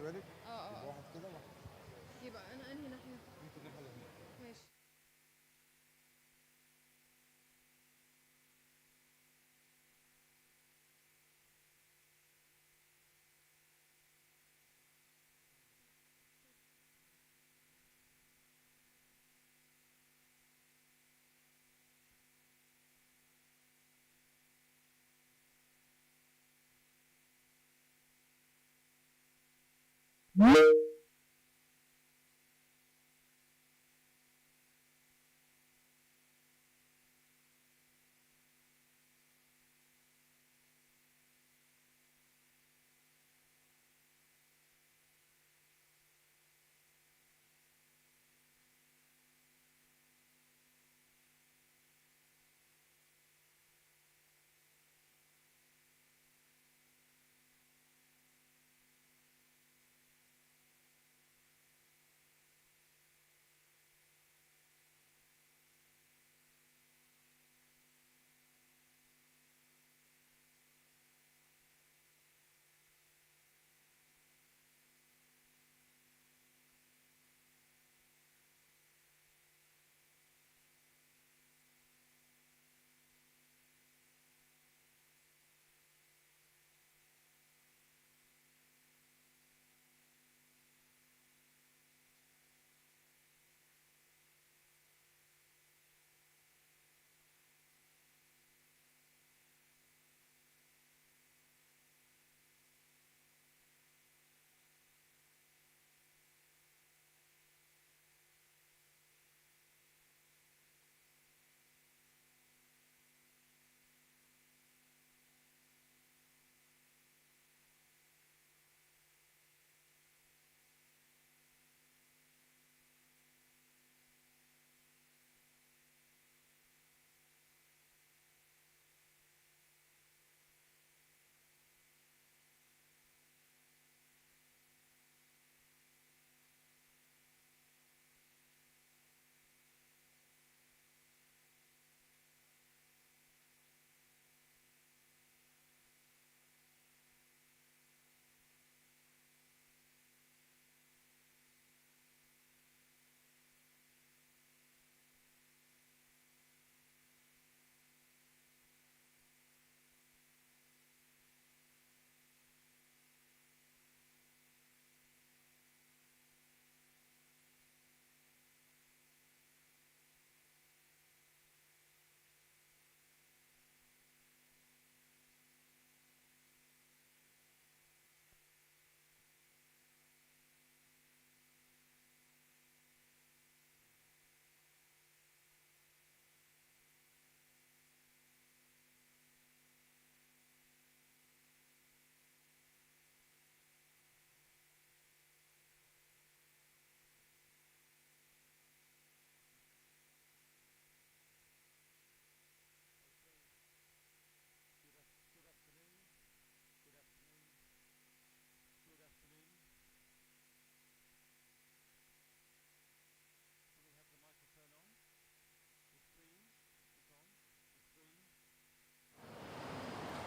بالك؟ اه واحد كده واحد. يبقى انا انهي ناحيه؟ انت الناحية اللي هناك. ماشي.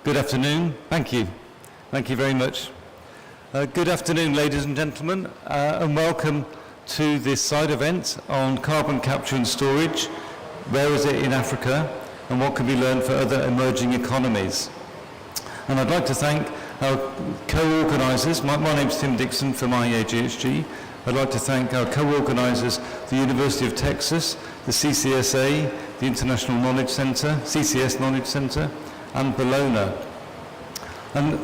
Good afternoon. Thank you. Thank you very much. Good afternoon, ladies and gentlemen, and welcome to this side event on carbon capture and storage. Where is it in Africa, and what can be learned for other emerging economies? And I'd like to thank our co-organisers. My name's Tim Dixon from IEAGHG. I'd like to thank our co-organisers, the University of Texas, the CCSA, the International Knowledge Centre, CCS Knowledge Centre, and Bellona. And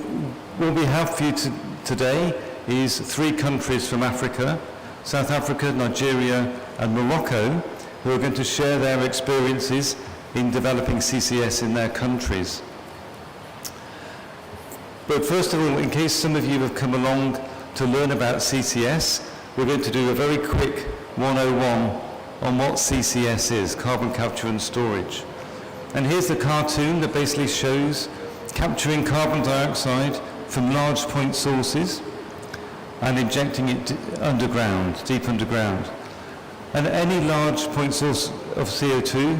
what we have for you today is 3 countries from Africa, South Africa, Nigeria, and Morocco, who are going to share their experiences in developing CCS in their countries. But first of all, in case some of you have come along to learn about CCS, we're going to do a very quick 101 on what CCS is, carbon capture and storage. And here's the cartoon that basically shows capturing carbon dioxide from large point sources and injecting it underground, deep underground. And any large point source of CO2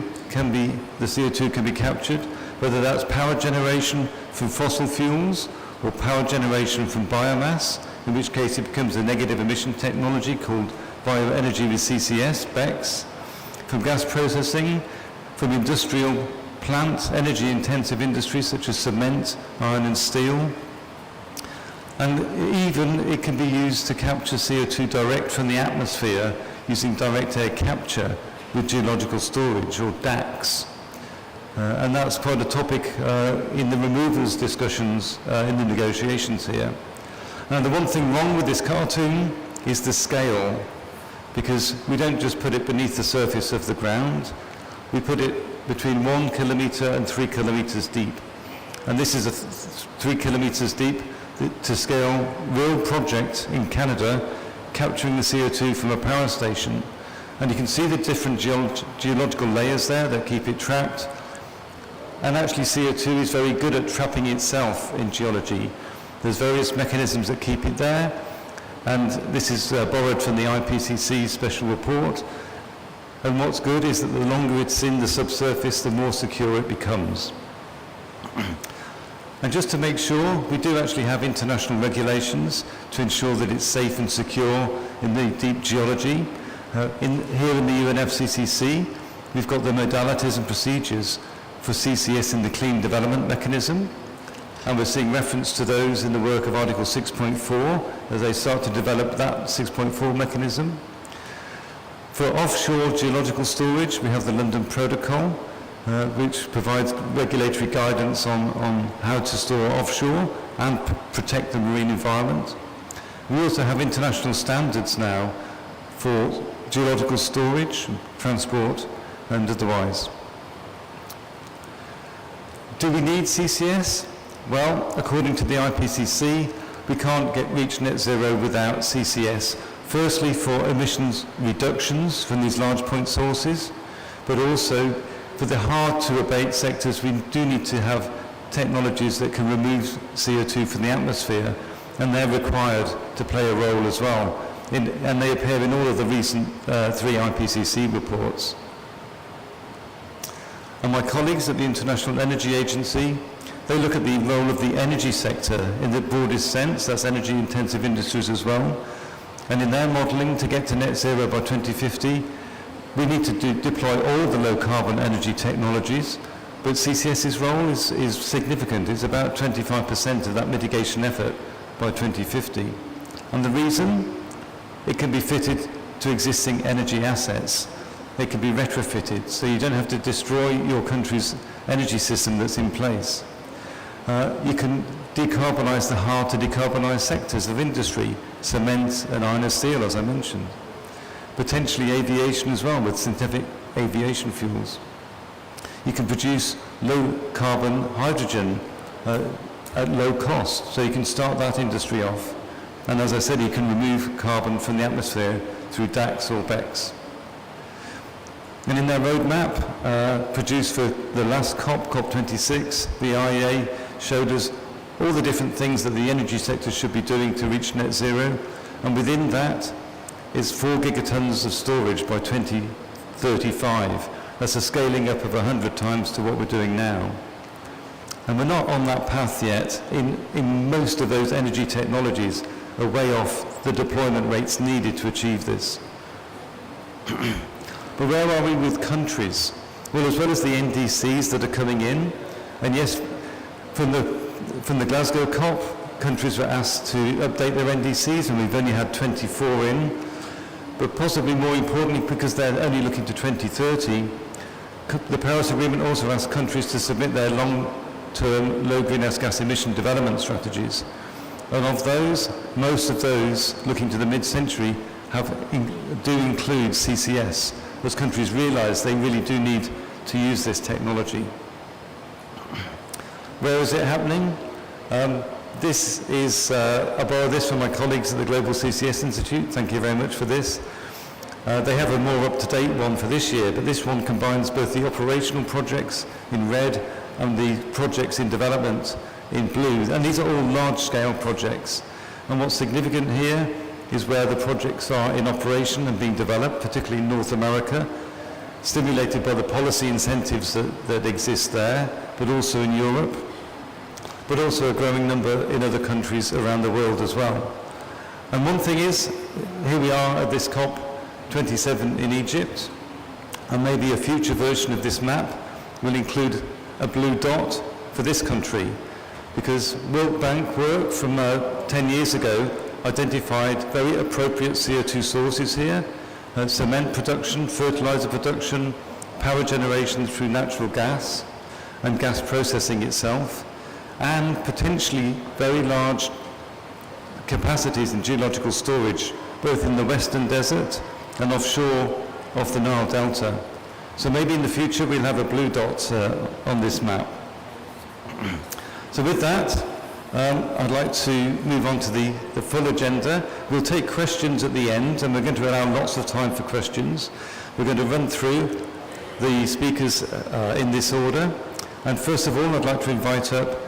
the CO2 can be captured, whether that's power generation from fossil fuels or power generation from biomass, in which case it becomes a negative emission technology called bioenergy with CCS, BECCS, from gas processing, from industrial plants, energy-intensive industries such as cement, iron and steel, and even it can be used to capture CO2 direct from the atmosphere using direct air capture with geological storage, or DACS. And that's quite a topic in the removals discussions in the negotiations here. Now, the one thing wrong with this cartoon is the scale, because we don't just put it beneath the surface of the ground, we put it between 1 kilometre and 3 kilometres deep. And this is 3 kilometres deep to scale real project in Canada capturing the CO2 from a power station. And you can see the different geological layers there that keep it trapped. And actually CO2 is very good at trapping itself in geology. There's various mechanisms that keep it there. And this is borrowed from the IPCC special report. And what's good is that the longer it's in the subsurface, the more secure it becomes. And just to make sure, we do actually have international regulations to ensure that it's safe and secure in the deep geology. Here in the UNFCCC, we've got the modalities and procedures for CCS in the Clean Development Mechanism. And we're seeing reference to those in the work of Article 6.4 as they start to develop that 6.4 mechanism. For offshore geological storage, we have the London Protocol, which provides regulatory guidance on how to store offshore and protect the marine environment. We also have international standards now for geological storage, transport, and otherwise. Do we need CCS? Well, according to the IPCC, we can't reach net zero without CCS. Firstly, for emissions reductions from these large point sources, but also for the hard-to-abate sectors, we do need to have technologies that can remove CO2 from the atmosphere, and they're required to play a role as well. And they appear in all of the recent 3 IPCC reports. And my colleagues at the International Energy Agency, they look at the role of the energy sector in the broadest sense, that's energy-intensive industries as well. And in their modelling, to get to net zero by 2050, we need to deploy all the low-carbon energy technologies, but CCS's role is significant. It's about 25% of that mitigation effort by 2050. And the reason? It can be fitted to existing energy assets. It can be retrofitted, so you don't have to destroy your country's energy system that's in place. You can decarbonise the hard-to-decarbonise sectors of industry, cement and iron and steel, as I mentioned. Potentially aviation as well, with synthetic aviation fuels. You can produce low-carbon hydrogen at low cost, so you can start that industry off. And as I said, you can remove carbon from the atmosphere through DACS or BECCS. And in their roadmap, produced for the last COP26, the IEA showed us all the different things that the energy sector should be doing to reach net zero. And within that is 4 gigatons of storage by 2035. That's a scaling up of 100 times to what we're doing now. And we're not on that path yet. In most of those energy technologies are way off the deployment rates needed to achieve this. But where are we with countries? Well, as well as the NDCs that are coming in, and yes, from the Glasgow COP, countries were asked to update their NDCs, and we've only had 24 in. But possibly more importantly, because they're only looking to 2030, the Paris Agreement also asked countries to submit their long-term low greenhouse gas emission development strategies. And of those, most of those looking to the mid-century do include CCS, as countries realise they really do need to use this technology. Where is it happening? This is, I borrow this from my colleagues at the Global CCS Institute. Thank you very much for this. They have a more up-to-date one for this year, but this one combines both the operational projects in red and the projects in development in blue. And these are all large-scale projects. And what's significant here is where the projects are in operation and being developed, particularly in North America, stimulated by the policy incentives that exist there, but also in Europe. but also a growing number in other countries around the world as well. And one thing is, here we are at this COP27 in Egypt, and maybe a future version of this map will include a blue dot for this country, because World Bank work from 10 years ago identified very appropriate CO2 sources here, cement production, fertilizer production, power generation through natural gas, and gas processing itself, and potentially very large capacities in geological storage, both in the Western Desert and offshore of the Nile Delta. So maybe in the future we'll have a blue dot on this map. So with that, I'd like to move on to the full agenda. We'll take questions at the end, and we're going to allow lots of time for questions. We're going to run through the speakers in this order. And first of all, I'd like to invite up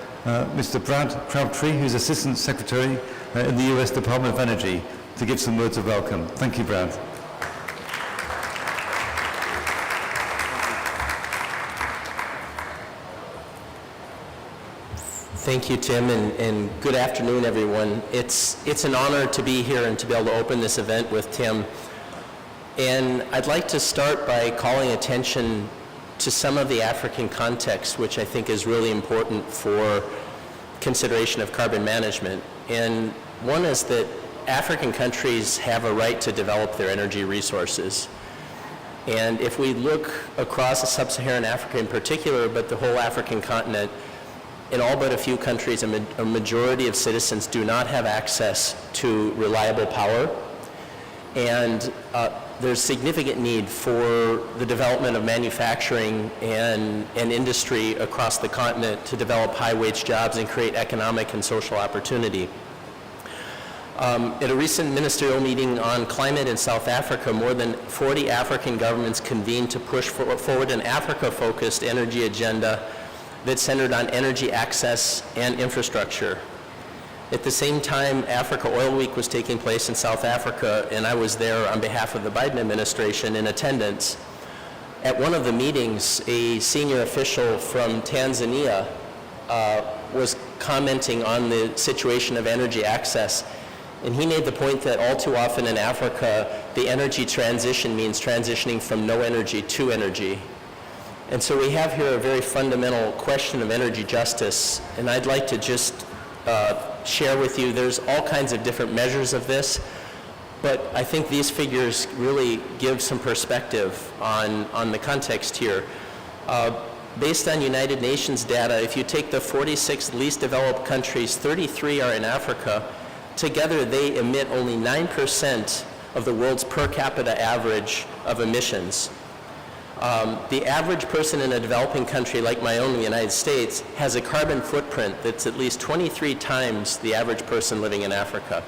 Mr. Brad Crabtree, who's Assistant Secretary in the US Department of Energy, to give some words of welcome. Thank you, Brad. Thank you, Tim, and good afternoon, everyone. It's an honor to be here and to be able to open this event with Tim. And I'd like to start by calling attention to some of the African context, which I think is really important for consideration of carbon management. And one is that African countries have a right to develop their energy resources. And if we look across sub-Saharan Africa in particular, but the whole African continent, in all but a few countries, a majority of citizens do not have access to reliable power. And there's significant need for the development of manufacturing and industry across the continent to develop high-wage jobs and create economic and social opportunity. At a recent ministerial meeting on climate in South Africa, more than 40 African governments convened to push forward an Africa-focused energy agenda that centered on energy access and infrastructure. At the same time, Africa Oil Week was taking place in South Africa, and I was there on behalf of the Biden administration in attendance. At one of the meetings, a senior official from Tanzania was commenting on the situation of energy access, and he made the point that all too often in Africa, the energy transition means transitioning from no energy to energy. And so we have here a very fundamental question of energy justice, and I'd like to just share with you, there's all kinds of different measures of this, but I think these figures really give some perspective on the context here. Based on United Nations data, if you take the 46 least developed countries, 33 are in Africa. Together they emit only 9% of the world's per capita average of emissions. The average person in a developing country like my own in the United States has a carbon footprint that's at least 23 times the average person living in Africa.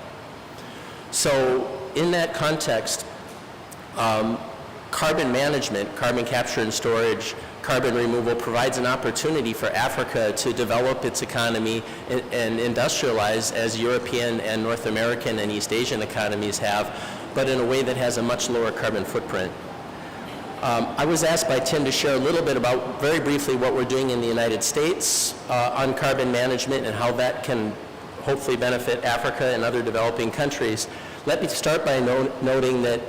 So in that context, carbon management, carbon capture and storage, carbon removal provides an opportunity for Africa to develop its economy and industrialize as European and North American and East Asian economies have, but in a way that has a much lower carbon footprint. I was asked by Tim to share a little bit about, very briefly, what we're doing in the United States on carbon management and how that can hopefully benefit Africa and other developing countries. Let me start by noting that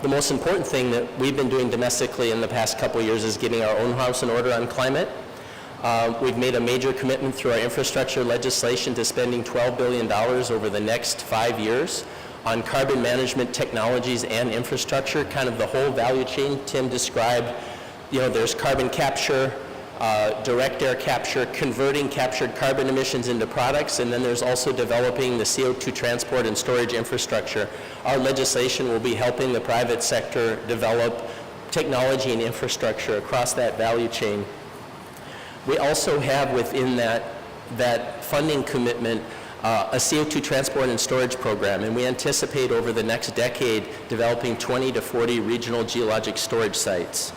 the most important thing that we've been doing domestically in the past couple of years is getting our own house in order on climate. We've made a major commitment through our infrastructure legislation to spending $12 billion over the next 5 years on carbon management technologies and infrastructure, kind of the whole value chain Tim described. You know, there's carbon capture, direct air capture, converting captured carbon emissions into products, and then there's also developing the CO2 transport and storage infrastructure. Our legislation will be helping the private sector develop technology and infrastructure across that value chain. We also have within that funding commitment a CO2 transport and storage program, and we anticipate over the next decade developing 20 to 40 regional geologic storage sites.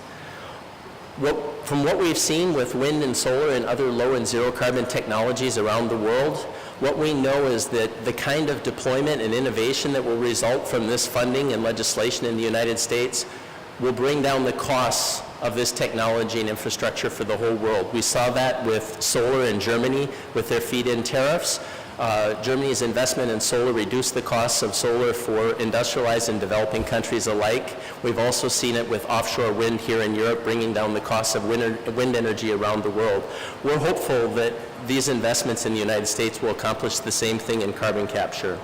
From what we've seen with wind and solar and other low and zero carbon technologies around the world, what we know is that the kind of deployment and innovation that will result from this funding and legislation in the United States will bring down the costs of this technology and infrastructure for the whole world. We saw that with solar in Germany with their feed-in tariffs. Germany's investment in solar reduced the costs of solar for industrialized and developing countries alike. We've also seen it with offshore wind here in Europe, bringing down the costs of wind energy around the world. We're hopeful that these investments in the United States will accomplish the same thing in carbon capture.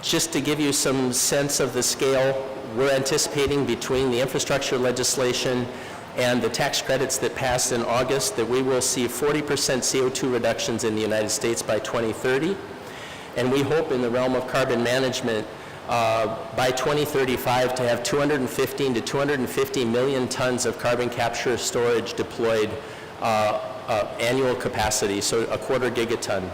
Just to give you some sense of the scale, we're anticipating between the infrastructure legislation and the tax credits that passed in August that we will see 40% CO2 reductions in the United States by 2030. And we hope in the realm of carbon management by 2035 to have 215 to 250 million tons of carbon capture storage deployed annual capacity, so a quarter gigaton.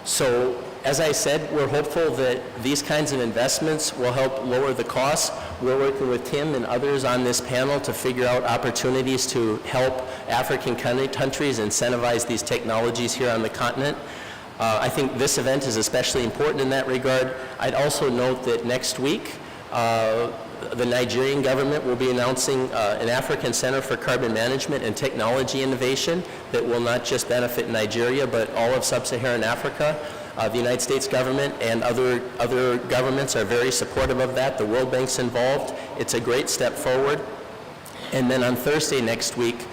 So as I said, we're hopeful that these kinds of investments will help lower the costs. We're working with Tim and others on this panel to figure out opportunities to help African countries incentivize these technologies here on the continent. I think this event is especially important in that regard. I'd also note that next week, the Nigerian government will be announcing an African Center for Carbon Management and Technology Innovation that will not just benefit Nigeria, but all of sub-Saharan Africa. The United States government and other governments are very supportive of that. The World Bank's involved. It's a great step forward. And then on Thursday next week,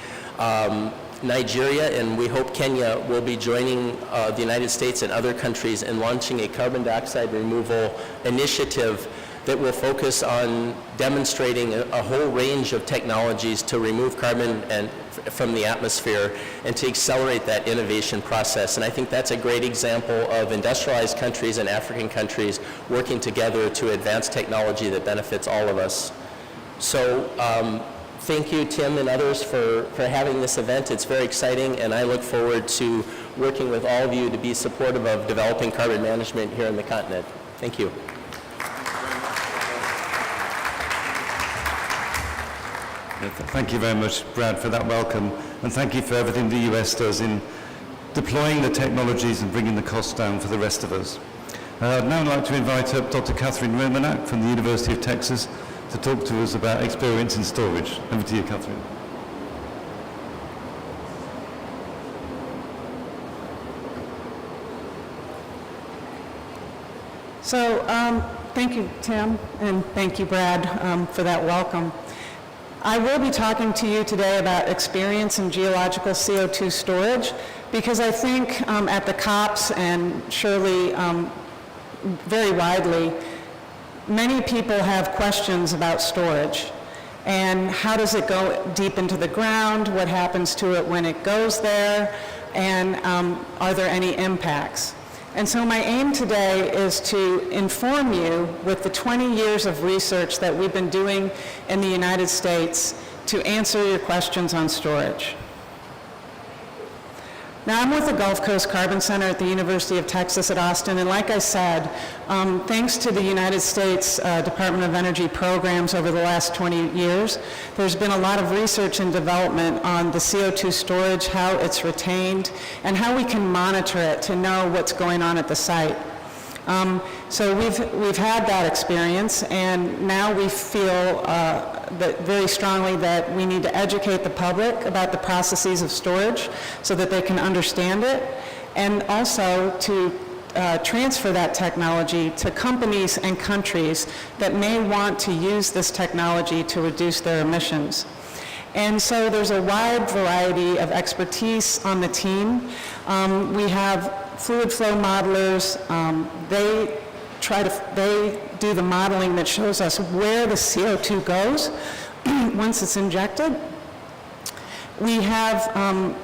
Nigeria and we hope Kenya will be joining the United States and other countries in launching a carbon dioxide removal initiative that will focus on demonstrating a whole range of technologies to remove carbon from the atmosphere and to accelerate that innovation process. And I think that's a great example of industrialized countries and African countries working together to advance technology that benefits all of us. So thank you, Tim and others, for having this event. It's very exciting, and I look forward to working with all of you to be supportive of developing carbon management here on the continent. Thank you. Thank you very much, Brad, for that welcome, and thank you for everything the US does in deploying the technologies and bringing the costs down for the rest of us. I'd now like to invite up Dr. Katherine Romanak from the University of Texas to talk to us about experience in storage. Over to you, Katherine. So thank you, Tim, and thank you, Brad, for that welcome. I will be talking to you today about experience in geological CO2 storage because I think at the COPs and surely very widely, many people have questions about storage and how does it go deep into the ground, what happens to it when it goes there, and are there any impacts? And so my aim today is to inform you with the 20 years of research that we've been doing in the United States to answer your questions on storage. Now, I'm with the Gulf Coast Carbon Center at the University of Texas at Austin, and like I said, thanks to the United States Department of Energy programs over the last 20 years, there's been a lot of research and development on the CO2 storage, how it's retained, and how we can monitor it to know what's going on at the site. So we've had that experience, and now we feel that very strongly that we need to educate the public about the processes of storage so that they can understand it, and also to transfer that technology to companies and countries that may want to use this technology to reduce their emissions. And so there's a wide variety of expertise on the team. We have fluid flow modelers. They do the modeling that shows us where the CO2 goes once it's injected. We have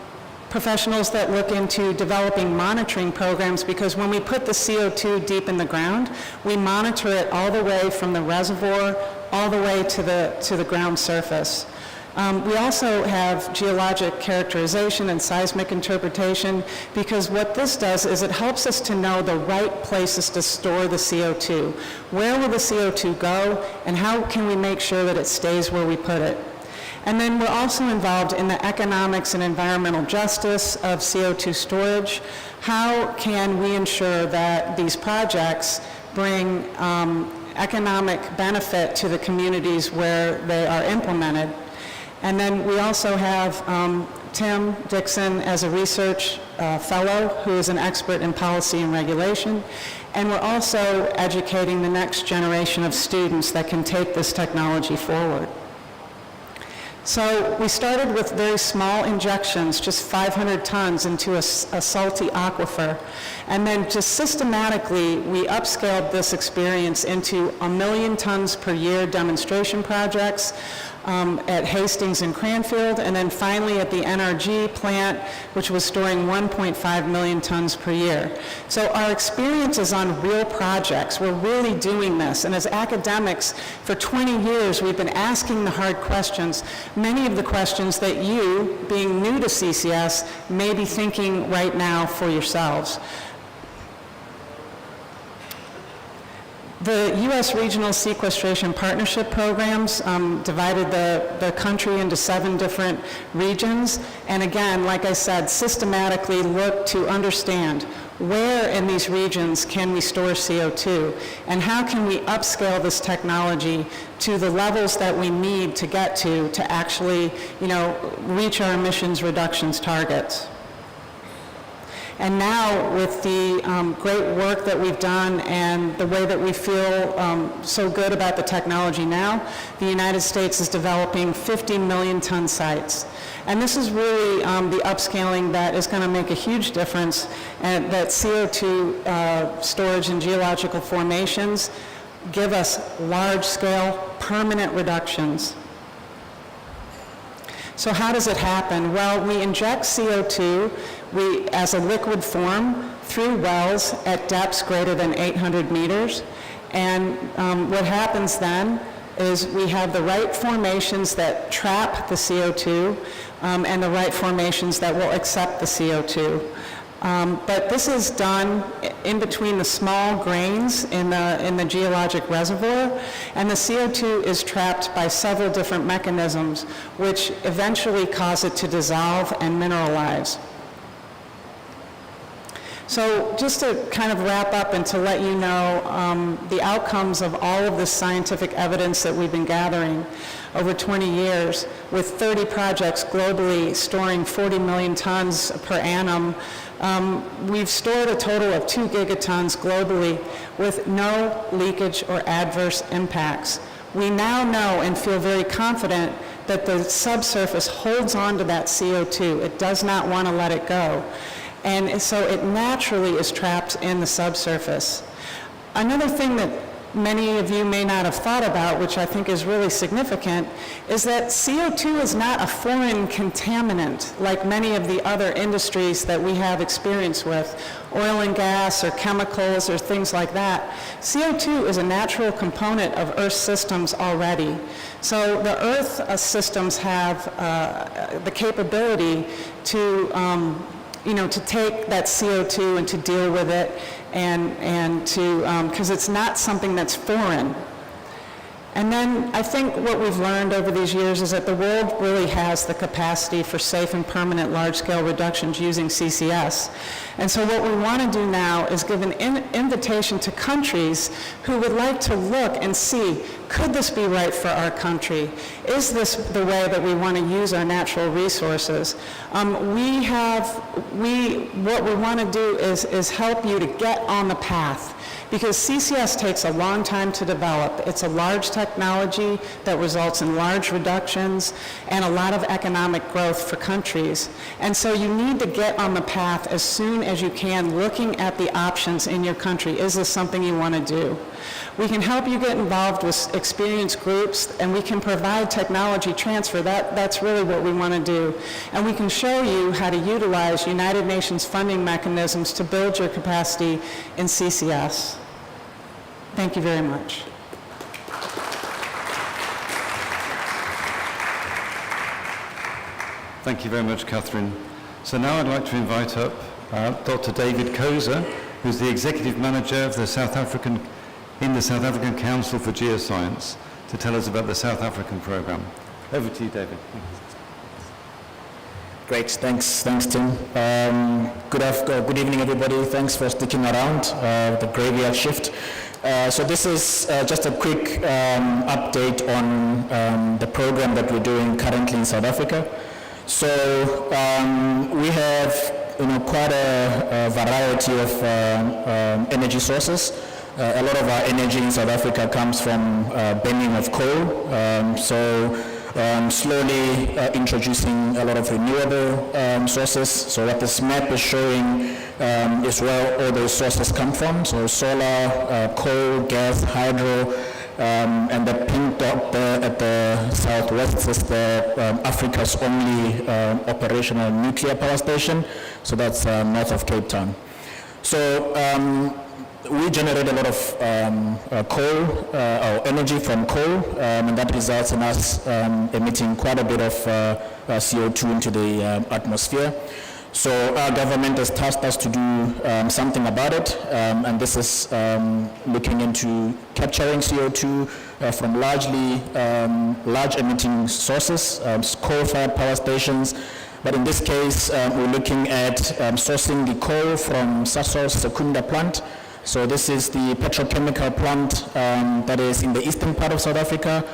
professionals that look into developing monitoring programs because when we put the CO2 deep in the ground, we monitor it all the way from the reservoir all the way to the ground surface. We also have geologic characterization and seismic interpretation because what this does is it helps us to know the right places to store the CO2. Where will the CO2 go, and how can we make sure that it stays where we put it? And then we're also involved in the economics and environmental justice of CO2 storage. How can we ensure that these projects bring economic benefit to the communities where they are implemented. And then we also have Tim Dixon as a research fellow who is an expert in policy and regulation. And we're also educating the next generation of students that can take this technology forward. So we started with very small injections, just 500 tons into a salty aquifer. And then just systematically, we upscaled this experience into 1 million tons per year demonstration projects at Hastings and Cranfield, and then finally at the NRG plant, which was storing 1.5 million tons per year. So our experience is on real projects. We're really doing this. And as academics, for 20 years, we've been asking the hard questions, many of the questions that you, being new to CCS, may be thinking right now for yourselves. The U.S. Regional Sequestration Partnership Programs divided the country into 7 different regions. And again, like I said, systematically look to understand where in these regions can we store CO2 and how can we upscale this technology to the levels that we need to get to actually, reach our emissions reductions targets. And now, with the great work that we've done and the way that we feel so good about the technology now, the United States is developing 50 million ton sites. And this is really the upscaling that is going to make a huge difference, and that CO2 storage in geological formations give us large-scale, permanent reductions. So how does it happen? Well, we inject CO2 as a liquid form through wells at depths greater than 800 meters. And what happens then is we have the right formations that trap the CO2 and the right formations that will accept the CO2. But this is done in between the small grains in the geologic reservoir, and the CO2 is trapped by several different mechanisms, which eventually cause it to dissolve and mineralize. So just to kind of wrap up and to let you know the outcomes of all of this scientific evidence that we've been gathering over 20 years, with 30 projects globally storing 40 million tons per annum, we've stored a total of 2 gigatons globally with no leakage or adverse impacts. We now know and feel very confident that the subsurface holds on to that CO2. It does not want to let it go. And so it naturally is trapped in the subsurface. Another thing that many of you may not have thought about, which I think is really significant, is that CO2 is not a foreign contaminant like many of the other industries that we have experience with, oil and gas or chemicals or things like that. CO2 is a natural component of Earth's systems already. So the Earth systems have the capability to to take that CO2 and to deal with it, and to, because it's not something that's foreign. And then I think what we've learned over these years is that the world really has the capacity for safe and permanent large-scale reductions using CCS. And so what we want to do now is give an invitation to countries who would like to look and see, could this be right for our country? Is this the way that we want to use our natural resources? What we want to do is help you to get on the path, because CCS takes a long time to develop. It's a large technology that results in large reductions and a lot of economic growth for countries. And so you need to get on the path as soon as you can, looking at the options in your country. Is this something you want to do? We can help you get involved with experienced groups, and we can provide technology transfer. That's really what we want to do. And we can show you how to utilize United Nations funding mechanisms to build your capacity in CCS. Thank you very much. Thank you very much, Katherine. So now I'd like to invite up Dr. David Khoza, who's the Executive Manager of the South African Council for Geoscience, to tell us about the South African program. Over to you, David. Great, thanks Tim. Good evening, everybody. Thanks for sticking around the graveyard shift. So this is just a quick update on the program that we're doing currently in South Africa. So we have quite a variety of energy sources. A lot of our energy in South Africa comes from burning of coal. Slowly introducing a lot of renewable sources. So what this map is showing is where all those sources come from. So solar, coal, gas, hydro, and the pink dot there at the southwest is Africa's only operational nuclear power station. So that's north of Cape Town. So we generate a lot of coal, or energy from coal, and that results in us emitting quite a bit of CO2 into the atmosphere. So our government has tasked us to do something about it, and this is looking into capturing CO2 from large emitting sources, coal-fired power stations. But in this case, we're looking at sourcing the coal from Sasol's Secunda plant. So this is the petrochemical plant that is in the eastern part of South Africa.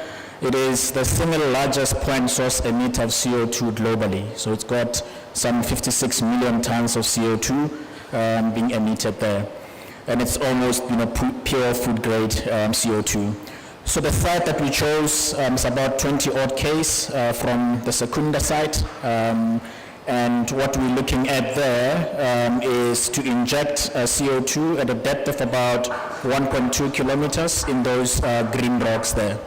It is the single largest point source emitter of CO2 globally. So it's got some 56 million tons of CO2 being emitted there. And it's almost pure food grade CO2. So the site that we chose is about 20 odd k's from the Secunda site. And what we're looking at there is to inject CO2 at a depth of about 1.2 kilometers in those green rocks there.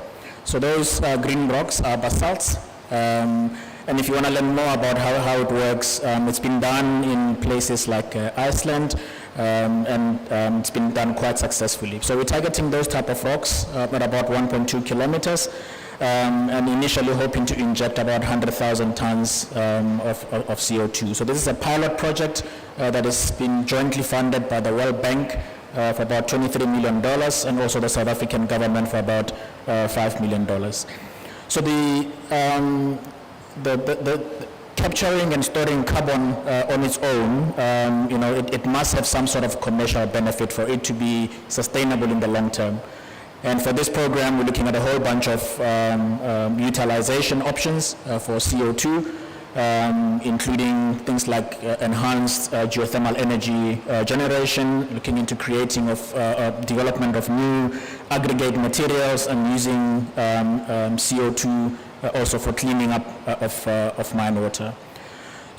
So those green rocks are basalts. And if you want to learn more about how it works, it's been done in places like Iceland, and it's been done quite successfully. So we're targeting those type of rocks at about 1.2 kilometers. And initially hoping to inject about 100,000 tons of CO2. So this is a pilot project that has been jointly funded by the World Bank for about $23 million and also the South African government for about $5 million. So the capturing and storing carbon on its own, it must have some sort of commercial benefit for it to be sustainable in the long term. And for this program, we're looking at a whole bunch of utilization options for CO2, including things like enhanced geothermal energy generation, looking into creating of development of new aggregate materials and using CO2 also for cleaning up of mine water.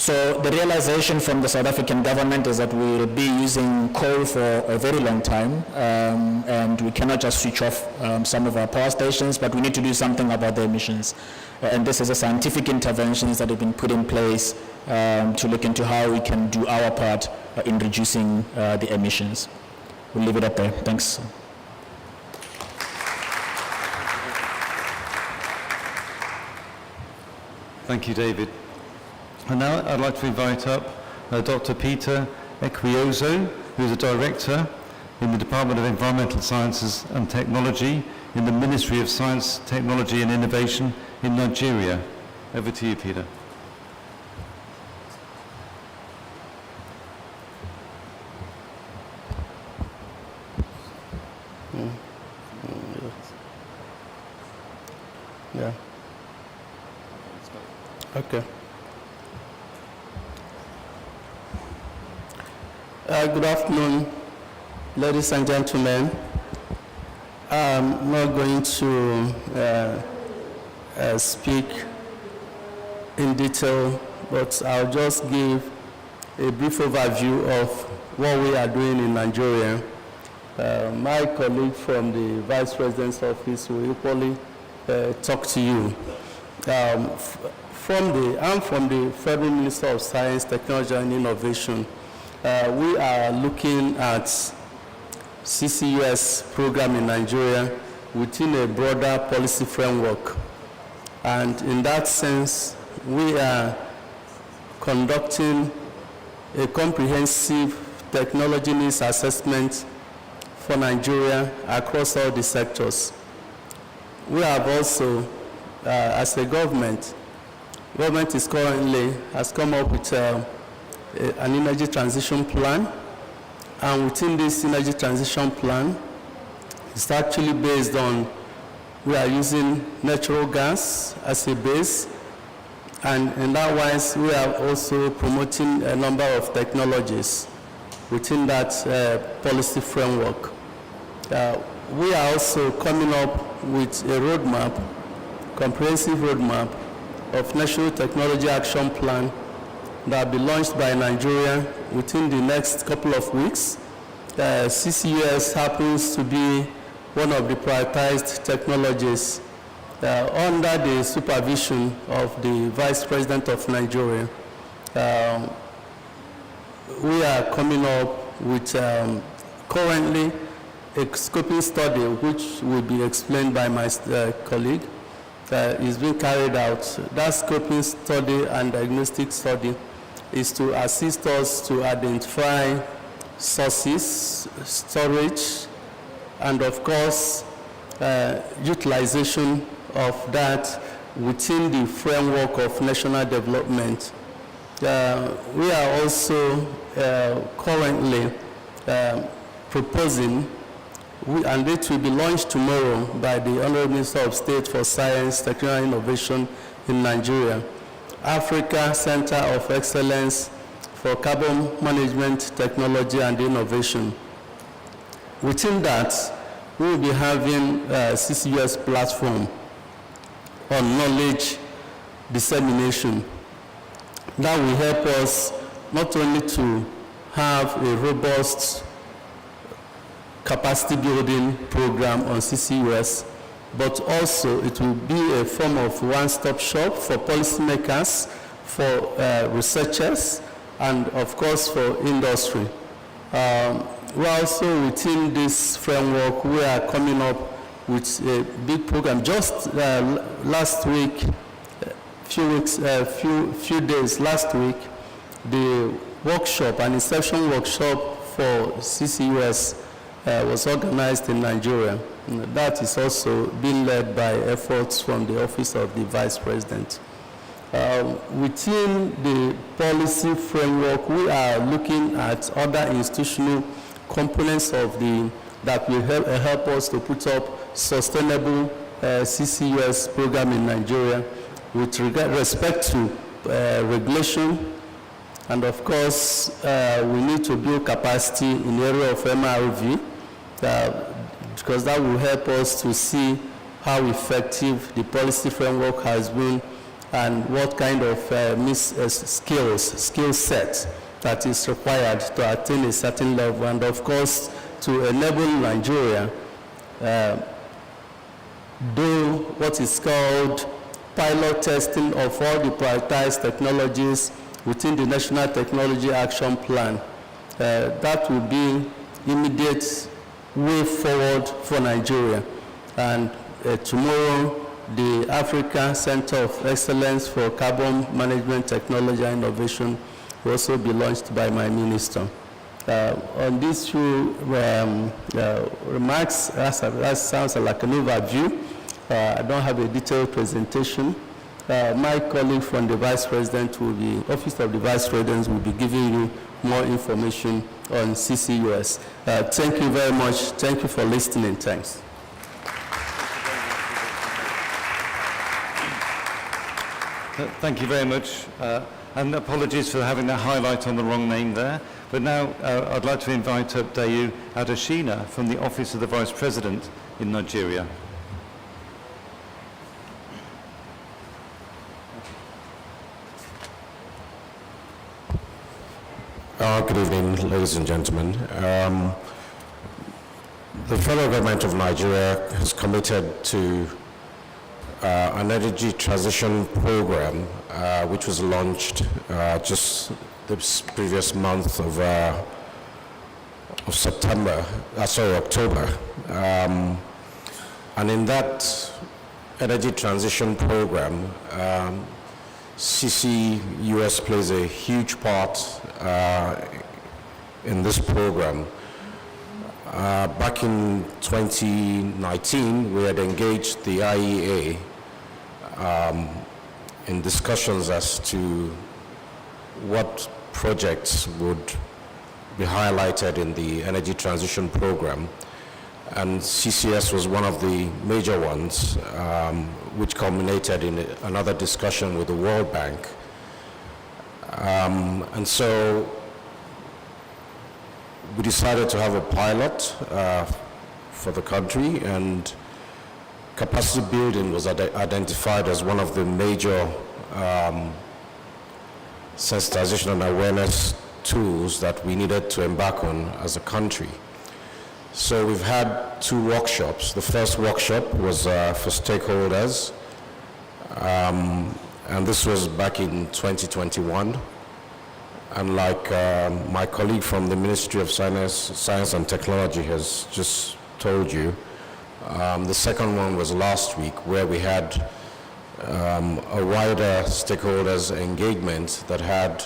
So the realization from the South African government is that we will be using coal for a very long time, and we cannot just switch off some of our power stations, but we need to do something about the emissions. And this is a scientific interventions that have been put in place to look into how we can do our part in reducing the emissions. We'll leave it up there. Thanks. Thank you, David. And now I'd like to invite up Dr. Peter Ekweozoh, who is a director in the Department of Environmental Sciences and Technology in the Ministry of Science, Technology and Innovation in Nigeria. Over to you, Peter. Yeah. Okay. Good afternoon, ladies and gentlemen. I'm not going to speak in detail, but I'll just give a brief overview of what we are doing in Nigeria. My colleague from the Vice President's office will equally talk to you. I'm from the Federal Minister of Science, Technology and Innovation. We are looking at CCUS program in Nigeria within a broader policy framework. And in that sense, we are conducting a comprehensive technology needs assessment for Nigeria across all the sectors. We have also, as a government has come up with an energy transition plan, and within this energy transition plan, It's actually based on, we are using natural gas as a base, and in that wise, we are also promoting a number of technologies within that policy framework. We are also coming up with a roadmap, comprehensive roadmap of National Technology Action Plan that will be launched by Nigeria within the next couple of weeks. CCUS happens to be one of the prioritized technologies under the supervision of the Vice President of Nigeria. We are coming up with currently a scoping study, which will be explained by my colleague, is being carried out. That scoping study and diagnostic study is to assist us to identify sources, storage, and of course, utilization of that within the framework of national development. We are also currently proposing, and it will be launched tomorrow by the Honorable Minister of State for Science, Technology and Innovation in Nigeria, Africa Center of Excellence for Carbon Management Technology and Innovation. Within that, we will be having a CCUS platform on knowledge dissemination that will help us not only to have a robust capacity building program on CCUS, but also it will be a form of one-stop shop for policymakers, for researchers, and of course for industry. We're also within this framework, we are coming up with a big program. Just last week, few days last week, the workshop, an inception workshop for CCUS was organized in Nigeria. That is also being led by efforts from the Office of the Vice President. Within the policy framework, we are looking at other institutional components of that will help us to put up sustainable CCUS program in Nigeria with respect to regulation, and of course we need to build capacity in the area of MRV because that will help us to see how effective the policy framework has been and what kind of skill set that is required to attain a certain level, and of course to enable Nigeria do what is called pilot testing of all the prioritized technologies within the National Technology Action Plan. That will be immediate way forward for Nigeria. And tomorrow, the Africa Center of Excellence for Carbon Management Technology and Innovation will also be launched by my minister. On these few remarks, that sounds like an overview. I don't have a detailed presentation. My colleague from the Vice President will be, Office of the Vice President will be giving you more information on CCUS. Thank you very much. Thank you for listening. Thanks. Thank you very much. And apologies for having that highlight on the wrong name there. But now I'd like to invite up Dayo Adeshina from the Office of the Vice President in Nigeria. Good evening, ladies and gentlemen. The federal government of Nigeria has committed to an energy transition program which was launched just this previous month of October. And in that energy transition program, CCUS plays a huge part in this program. Back in 2019, we had engaged the IEA in discussions as to what projects would be highlighted in the energy transition program. and CCS was one of the major ones, which culminated in another discussion with the World Bank. And so we decided to have a pilot for the country, and capacity building was identified as one of the major sensitization and awareness tools that we needed to embark on as a country. So we've had 2 workshops. The first workshop was for stakeholders, and this was back in 2021. And like my colleague from the Ministry of Science and Technology has just told you, the second one was last week, where we had a wider stakeholders engagement that had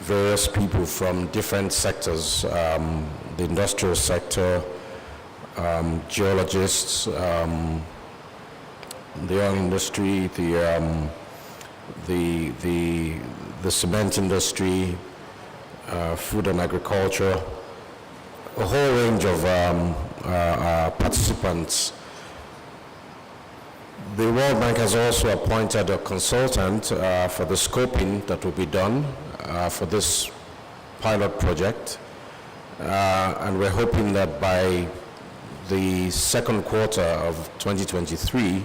various people from different sectors, the industrial sector, geologists, the oil industry, the cement industry, food and agriculture, a whole range of participants. The World Bank has also appointed a consultant for the scoping that will be done for this pilot project, and we're hoping that by the second quarter of 2023,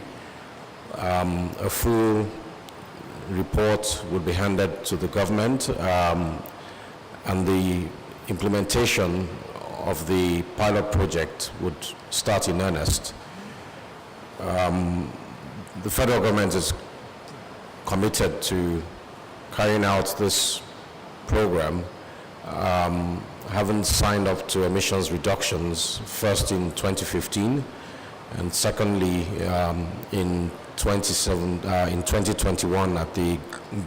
a full report will be handed to the government, and the implementation of the pilot project would start in earnest. The federal government is committed to carrying out this program, having signed up to emissions reductions first in 2015 and secondly in 2021 at the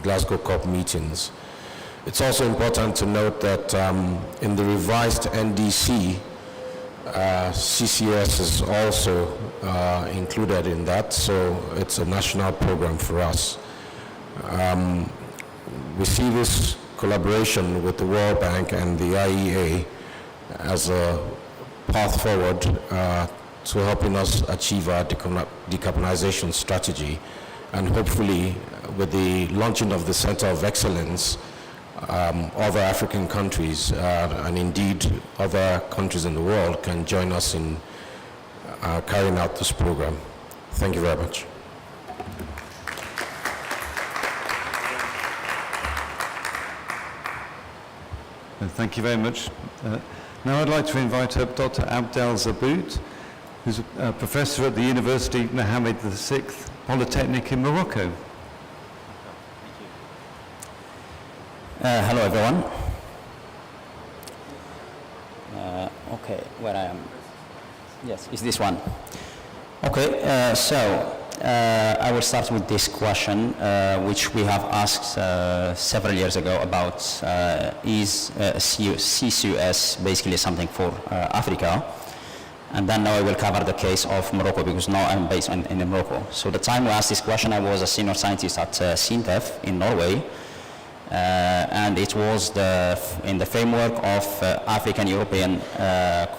Glasgow COP meetings. It's also important to note that in the revised NDC, CCS is also included in that, so it's a national program for us. We see this collaboration with the World Bank and the IEA as a path forward to helping us achieve our decarbonization strategy, and hopefully with the launching of the Center of Excellence, other African countries and indeed other countries in the world can join us in carrying out this program. Thank you very much. Thank you very much. Now I'd like to invite up Dr. Abdelghafour, who's a professor at the University Mohammed VI Polytechnic in Morocco. Hello everyone. Okay, where I am. Yes, it's this one. Okay, I will start with this question, which we have asked several years ago about is CCUS basically something for Africa? And then now I will cover the case of Morocco, because now I'm based in Morocco. So the time we asked this question, I was a senior scientist at SINTEF in Norway. And it was in the framework of African-European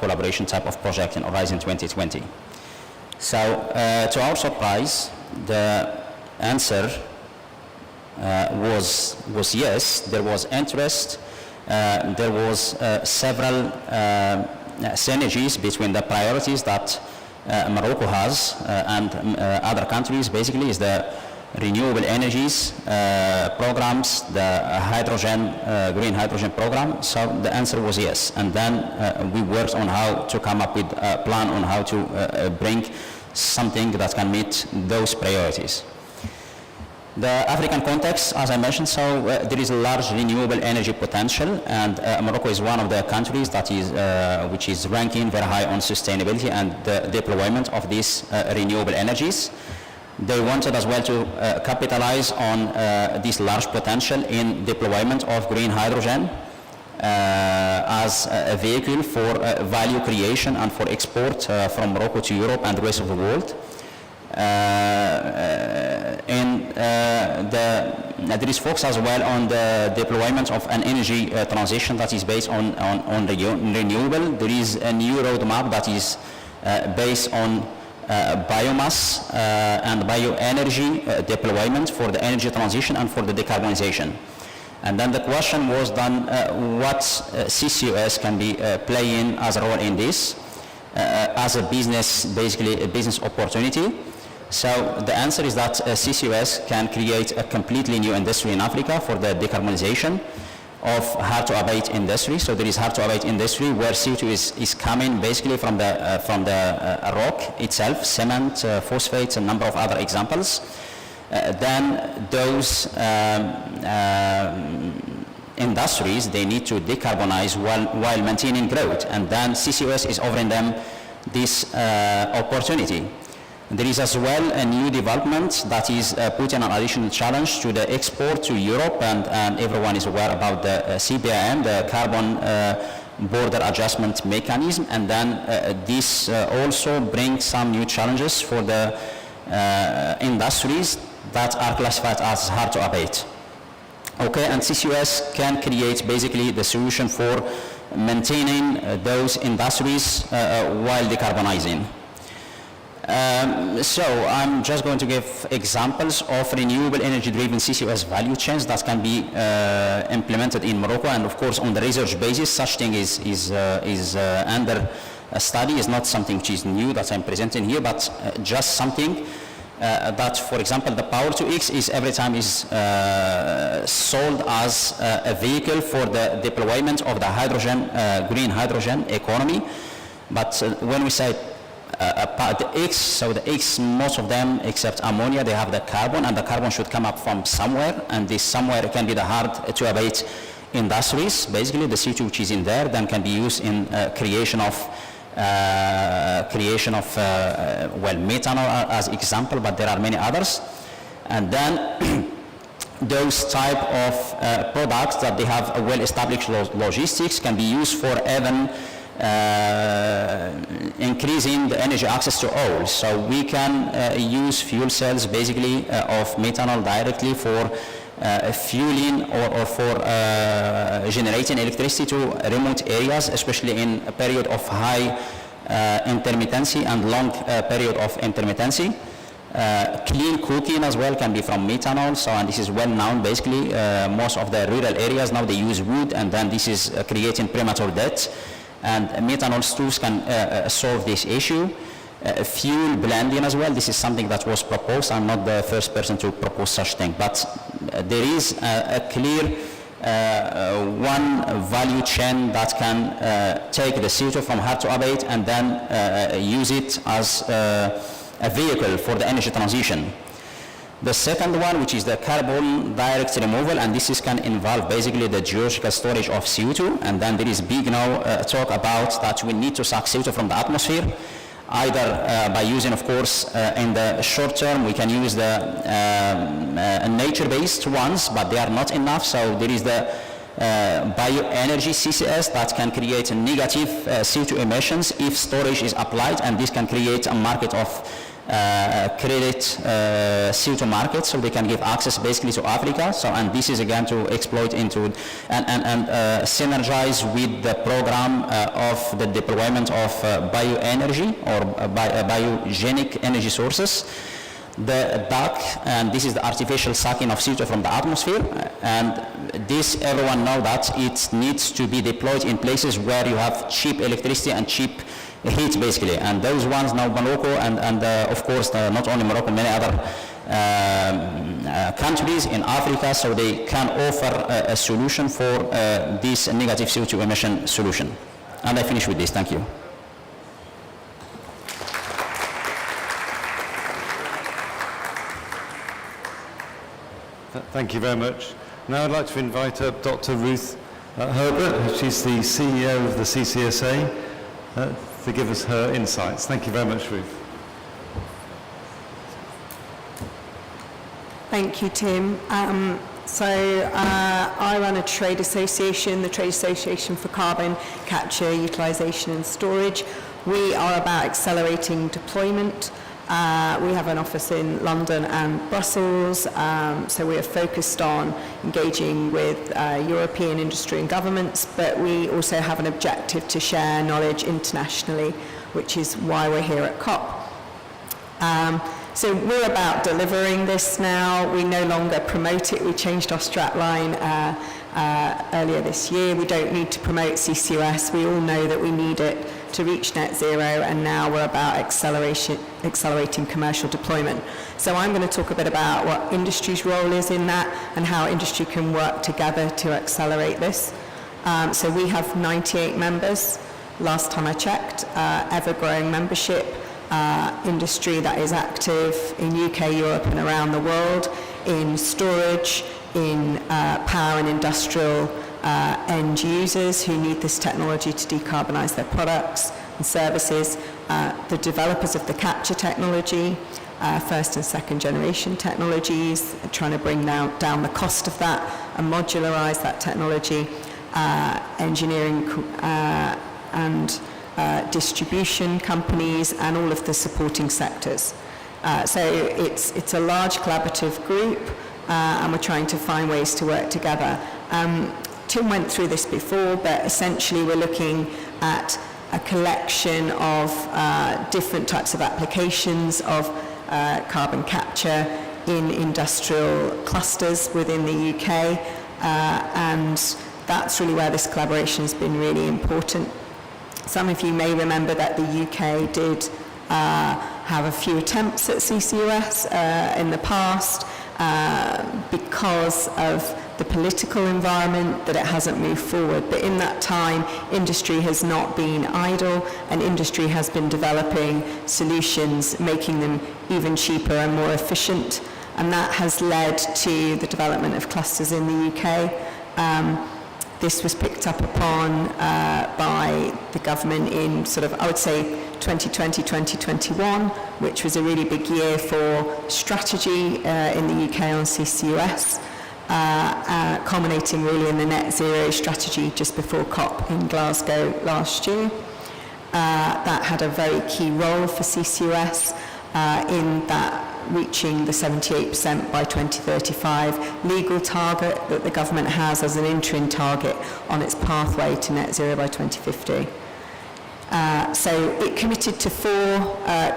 collaboration type of project in Horizon 2020. So, to our surprise, the answer was yes. There was interest. There was several synergies between the priorities that Morocco has and other countries. Basically, is the renewable energies programs, the hydrogen, green hydrogen program. So the answer was yes. And then we worked on how to come up with a plan on how to bring something that can meet those priorities. The African context, as I mentioned, so there is a large renewable energy potential, and Morocco is one of the countries that is, which is ranking very high on sustainability and the deployment of these renewable energies. They wanted as well to capitalize on this large potential in deployment of green hydrogen as a vehicle for value creation and for export from Morocco to Europe and the rest of the world. And the there is focus as well on the deployment of an energy transition that is based on renewable. There is a new roadmap that is based on biomass and bioenergy deployment for the energy transition and for the decarbonization. And then the question was then what CCUS can be playing as a role in this as a business, basically a business opportunity. So the answer is that CCUS can create a completely new industry in Africa for the decarbonization of hard-to-abate industry. So there is hard-to-abate industry where CO2 is coming basically from the rock itself, cement, phosphates, a number of other examples. Then those industries, they need to decarbonize while maintaining growth, and then CCUS is offering them this opportunity. There is as well a new development that is putting an additional challenge to the export to Europe, and everyone is aware about the CBAM, the Carbon Border Adjustment Mechanism, and then this also brings some new challenges for the industries that are classified as hard to abate. Okay, and CCUS can create basically the solution for maintaining those industries while decarbonizing. So I'm just going to give examples of renewable energy-driven CCUS value chains that can be implemented in Morocco, and of course on the research basis, such thing is under a study. Is not something which is new that I'm presenting here, but just something that, for example, the Power-to-X is every time is sold as a vehicle for the deployment of the hydrogen, green hydrogen economy. But when we say the X, so the X, most of them except ammonia, they have the carbon, and the carbon should come up from somewhere, and this somewhere can be the hard-to-abate industries. Basically, the CO2 which is in there then can be used in creation of well, methanol as example, but there are many others. And then those type of products that they have a well-established logistics can be used for even increasing the energy access to oil. So we can use fuel cells basically of methanol directly for fueling or for generating electricity to remote areas, especially in a period of high intermittency and long period of intermittency. Clean cooking as well can be from methanol, so, and this is well known basically. Most of the rural areas now they use wood, and then this is creating premature death. And methanol stoves can solve this issue. Fuel blending as well, this is something that was proposed. I'm not the first person to propose such thing, but there is a clear one value chain that can take the CO2 from hard to abate and then use it as a vehicle for the energy transition. The second one, which is the carbon direct removal, and this can involve basically the geological storage of CO2, and then there is big now talk about that we need to suck CO2 from the atmosphere, either by using, of course, in the short term, we can use the nature-based ones, but they are not enough, so there is the bioenergy CCS that can create negative CO2 emissions if storage is applied, and this can create a market of credit CO2 market, so they can give access basically to Africa. So, and this is again to exploit into and synergize with the program of the deployment of bioenergy or biogenic energy sources. The DAC, and this is the artificial sucking of CO2 from the atmosphere, and this everyone know that it needs to be deployed in places where you have cheap electricity and cheap heat basically, and those ones now Morocco and of course not only Morocco, many other countries in Africa, so they can offer a solution for this negative CO2 emission solution. And I finish with this, thank you. Thank you very much. Now I'd like to invite up Dr. Ruth Herbert. She's the CEO of the CCSA, to give us her insights. Thank you very much, Ruth. Thank you, Tim. I run a trade association, the Trade Association for Carbon Capture, Utilisation and Storage. We are about accelerating deployment We have an office in London and Brussels, so we are focused on engaging with European industry and governments, but we also have an objective to share knowledge internationally, which is why we're here at COP. So we're about delivering this now. We no longer promote it. We changed our strapline earlier this year. We don't need to promote CCUS. We all know that we need it to reach net zero, and now we're about accelerating commercial deployment. So I'm going to talk a bit about what industry's role is in that and how industry can work together to accelerate this. So we have 98 members, last time I checked, ever-growing membership, industry that is active in UK, Europe and around the world, in storage, in power and industrial end users who need this technology to decarbonise their products and services, the developers of the capture technology, first and second generation technologies, trying to bring down the cost of that and modularise that technology, engineering and distribution companies, and all of the supporting sectors. So it's a large collaborative group, and we're trying to find ways to work together. Tim went through this before, but essentially we're looking at a collection of different types of applications of carbon capture in industrial clusters within the UK, and that's really where this collaboration has been really important. Some of you may remember that the UK did have a few attempts at CCUS in the past because of the political environment, that it hasn't moved forward. But in that time, industry has not been idle, and industry has been developing solutions, making them even cheaper and more efficient. And that has led to the development of clusters in the UK. This was picked up upon by the government in sort of, I would say, 2020, 2021, which was a really big year for strategy in the UK on CCUS, culminating really in the net zero strategy just before COP in Glasgow last year. That had a very key role for CCUS in that reaching the 78% by 2035 legal target that the government has as an interim target on its pathway to net zero by 2050. So it committed to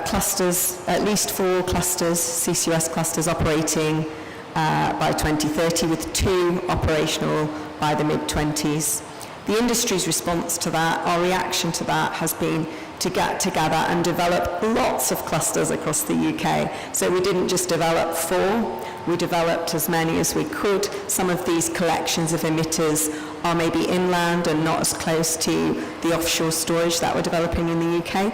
clusters, at least 4 clusters, CCUS clusters operating by 2030, with 2 operational by the mid-20s. The industry's response to that, our reaction to that, has been to get together and develop lots of clusters across the UK. So we didn't just develop 4, we developed as many as we could. Some of these collections of emitters are maybe inland and not as close to the offshore storage that we're developing in the UK,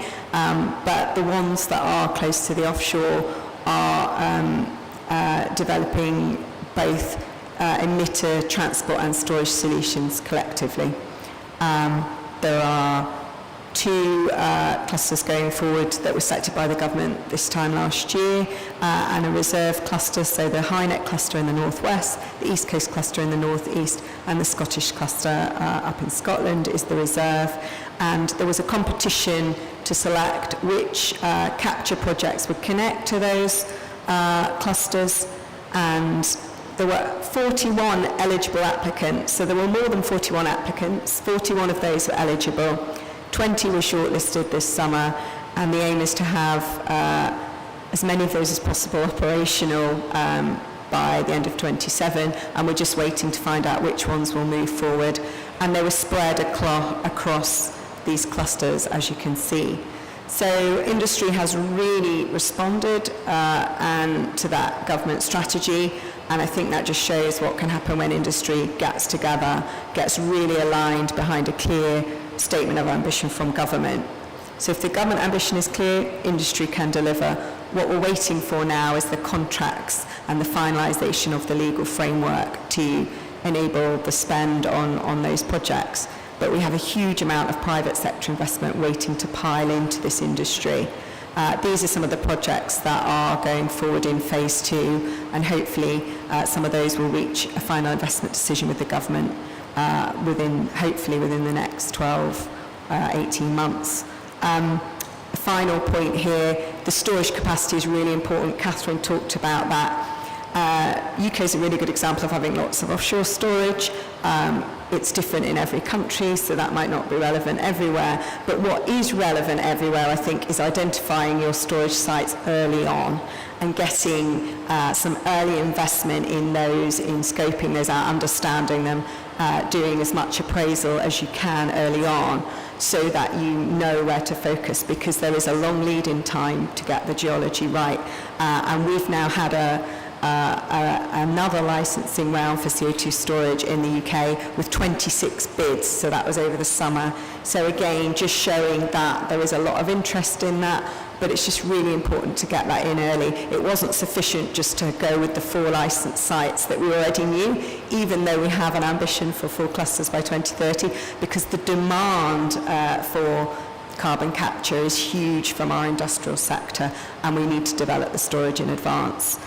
but the ones that are close to the offshore are developing both emitter, transport and storage solutions collectively. There are 2 clusters going forward that were selected by the government this time last year, and a reserve cluster, so the Hynet cluster in the northwest, the East Coast cluster in the northeast, and the Scottish cluster up in Scotland is the reserve. And there was a competition to select which capture projects would connect to those clusters, and there were 41 eligible applicants, so there were more than 41 applicants, 41 of those were eligible. 20 were shortlisted this summer, and the aim is to have as many of those as possible operational by the end of 27, and we're just waiting to find out which ones will move forward. And they were spread across these clusters, as you can see. So industry has really responded to that government strategy, and I think that just shows what can happen when industry gets together, gets really aligned behind a clear statement of ambition from government. So if the government ambition is clear, industry can deliver. What we're waiting for now is the contracts and the finalisation of the legal framework to enable the spend on those projects. But we have a huge amount of private sector investment waiting to pile into this industry. These are some of the projects that are going forward in phase 2, and hopefully some of those will reach a final investment decision with the government hopefully within the next 12, 18 months. The final point here the storage capacity is really important. Katherine talked about that. UK is a really good example of having lots of offshore storage. It's different in every country, so that might not be relevant everywhere. But what is relevant everywhere, I think, is identifying your storage sites early on and getting some early investment in those, in scoping those out, understanding them, doing as much appraisal as you can early on, so that you know where to focus, because there is a long lead-in time to get the geology right. And we've now had another licensing round for CO2 storage in the UK with 26 bids, so that was over the summer. So again, just showing that there is a lot of interest in that, but it's just really important to get that in early. It wasn't sufficient just to go with the 4 licensed sites that we already knew, even though we have an ambition for 4 clusters by 2030, because the demand for carbon capture is huge from our industrial sector, and we need to develop the storage in advance.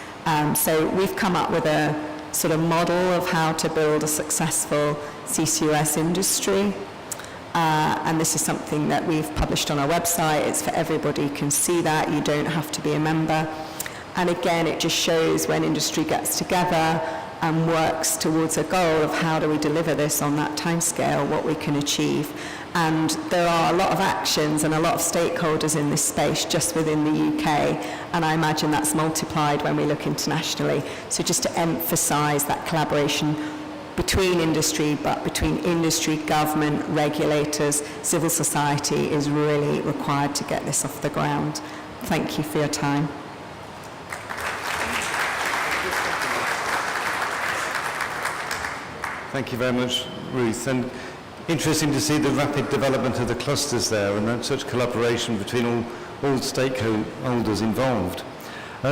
So we've come up with a sort of model of how to build a successful CCUS industry. And this is something that we've published on our website. It's for everybody, you can see that, you don't have to be a member. And again, it just shows when industry gets together and works towards a goal of how do we deliver this on that timescale, what we can achieve. And there are a lot of actions and a lot of stakeholders in this space just within the UK, and I imagine that's multiplied when we look internationally. So just to emphasise that collaboration between industry, but between industry, government, regulators, civil society is really required to get this off the ground. Thank you for your time. Thank you very much, Ruth. And interesting to see the rapid development of the clusters there, and such collaboration between all stakeholders involved.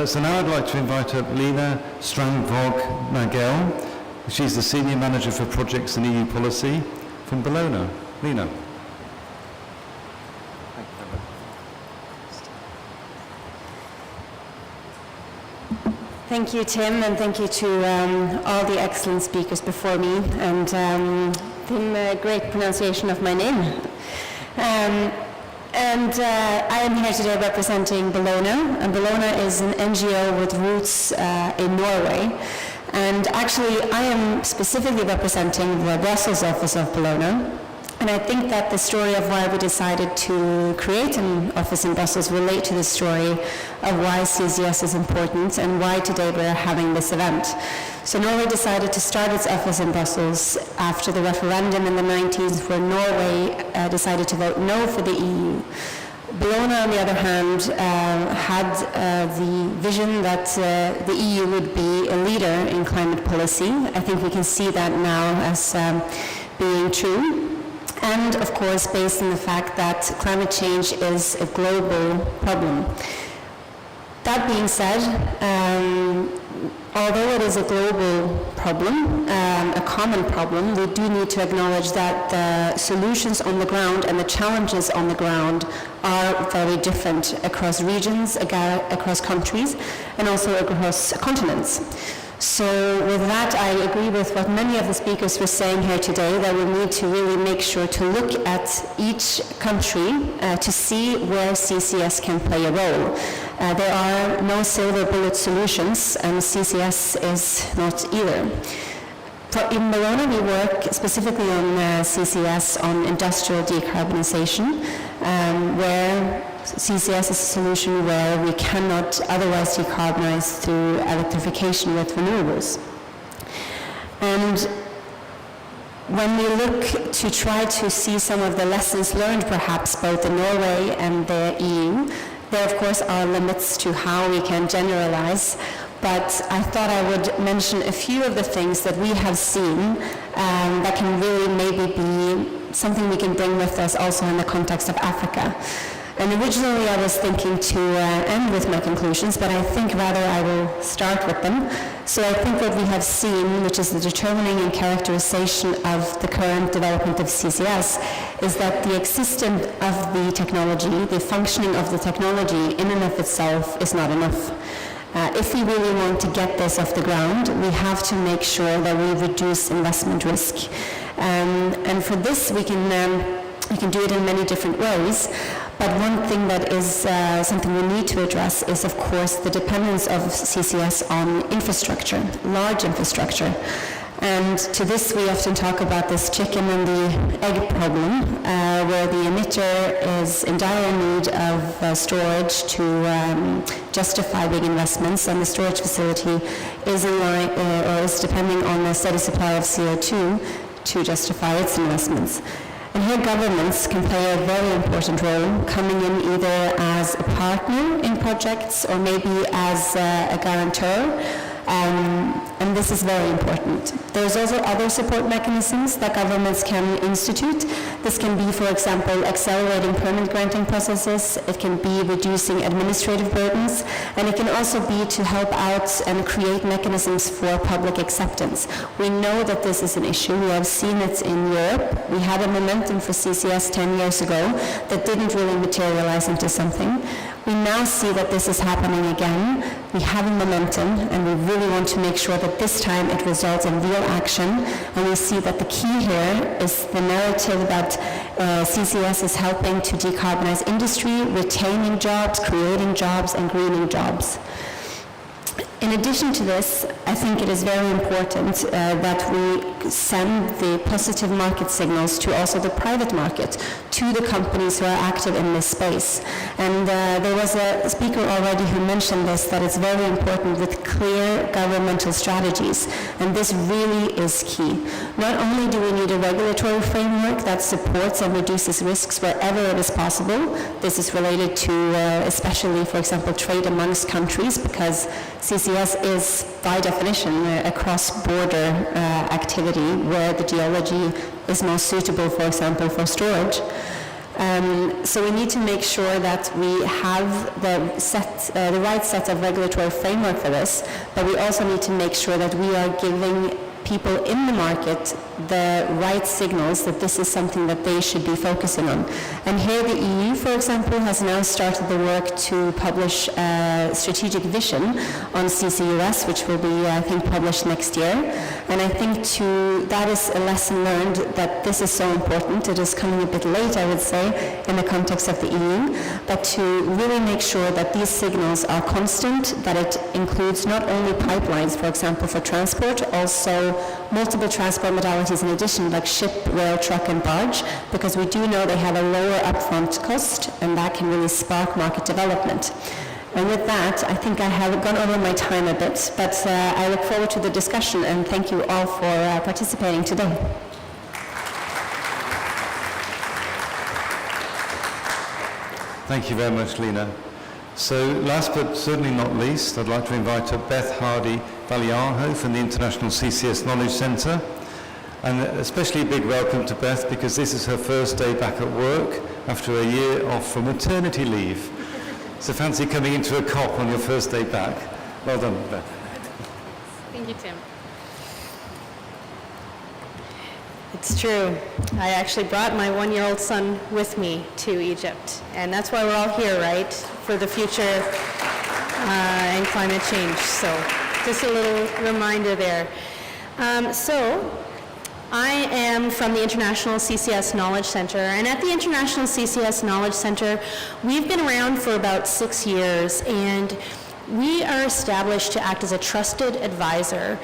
So now I'd like to invite up Lina Strandvåg Nagell. She's the Senior Manager for Projects and EU Policy from Bellona. Lina. Thank you, Tim, and thank you to all the excellent speakers before me, and Tim, great pronunciation of my name. I am here today representing Bellona, and Bellona is an NGO with roots in Norway. And actually, I am specifically representing the Brussels office of Bellona. And I think that the story of why we decided to create an office in Brussels relate to the story of why CCS is important and why today we're having this event. So Norway decided to start its office in Brussels after the referendum in the 90s, where Norway decided to vote no for the EU. Bellona, on the other hand, had the vision that the EU would be a leader in climate policy. I think we can see that now as being true. And, of course, based on the fact that climate change is a global problem. That being said, although it is a global problem, a common problem, we do need to acknowledge that the solutions on the ground and the challenges on the ground are very different across regions, across countries, and also across continents. So with that, I agree with what many of the speakers were saying here today, that we need to really make sure to look at each country to see where CCS can play a role. There are no silver bullet solutions, and CCS is not either. In Bellona, we work specifically on CCS, on industrial decarbonization, where CCS is a solution where we cannot otherwise decarbonize through electrification with renewables. And when we look to try to see some of the lessons learned, perhaps both in Norway and the EU, there of course are limits to how we can generalize, but I thought I would mention a few of the things that we have seen that can really maybe be something we can bring with us also in the context of Africa. And originally I was thinking to end with my conclusions, but I think rather I will start with them. So I think what we have seen, which is the determining and characterization of the current development of CCS, is that the existence of the technology, the functioning of the technology in and of itself is not enough. If we really want to get this off the ground, we have to make sure that we reduce investment risk. And for this we can You can do it in many different ways, but one thing that is something we need to address is, of course, the dependence of CCS on infrastructure, large infrastructure. And to this, we often talk about this chicken and the egg problem, where the emitter is in dire need of storage to justify big investments, and the storage facility is in line, or is depending on a steady supply of CO2 to justify its investments. And here governments can play a very important role, coming in either as a partner in projects or maybe as a guarantor. And this is very important. There's also other support mechanisms that governments can institute. This can be, for example, accelerating permit granting processes. It can be reducing administrative burdens, and it can also be to help out and create mechanisms for public acceptance. We know that this is an issue. We have seen it in Europe. We had a momentum for CCS 10 years ago that didn't really materialize into something. We now see that this is happening again. We have a momentum, and we really want to make sure that this time it results in real action. And we see that the key here is the narrative that CCS is helping to decarbonize industry, retaining jobs, creating jobs, and greening jobs. In addition to this, I think it is very important that we send the positive market signals to also the private market, to the companies who are active in this space. And there was a speaker already who mentioned this, that it's very important with clear governmental strategies. And this really is key. Not only do we need a regulatory framework that supports and reduces risks wherever it is possible. This is related to especially, for example, trade amongst countries, because CCS is, by definition, a cross-border activity where the geology is most suitable, for example, for storage. So we need to make sure that we have the right set of regulatory framework for this, but we also need to make sure that we are giving people in the market the right signals that this is something that they should be focusing on. And here the EU, for example, has now started the work to publish a strategic vision on CCUS, which will be, I think, published next year. And I think that is a lesson learned, that this is so important. It is coming a bit late, I would say, in the context of the EU, but to really make sure that these signals are constant, that it includes not only pipelines, for example, for transport, also multiple transport modalities in addition, like ship, rail, truck, and barge, because we do know they have a lower upfront cost, and that can really spark market development. And with that, I think I have gone over my time a bit, but I look forward to the discussion, and thank you all for participating today. Thank you very much, Lina. So last but certainly not least, I'd like to invite Beth Hardy-Valiaho from the International CCS Knowledge Centre. And especially a big welcome to Beth, because this is her first day back at work after a year off for maternity leave. So fancy coming into a COP on your first day back. Well done, Beth. Thank you, Tim. It's true. I actually brought my one-year-old son with me to Egypt, and that's why we're all here, right? For the future and climate change. So just a little reminder there. So I am from the International CCS Knowledge Center, and at the International CCS Knowledge Center, we've been around for about 6 years, and we are established to act as a trusted advisor.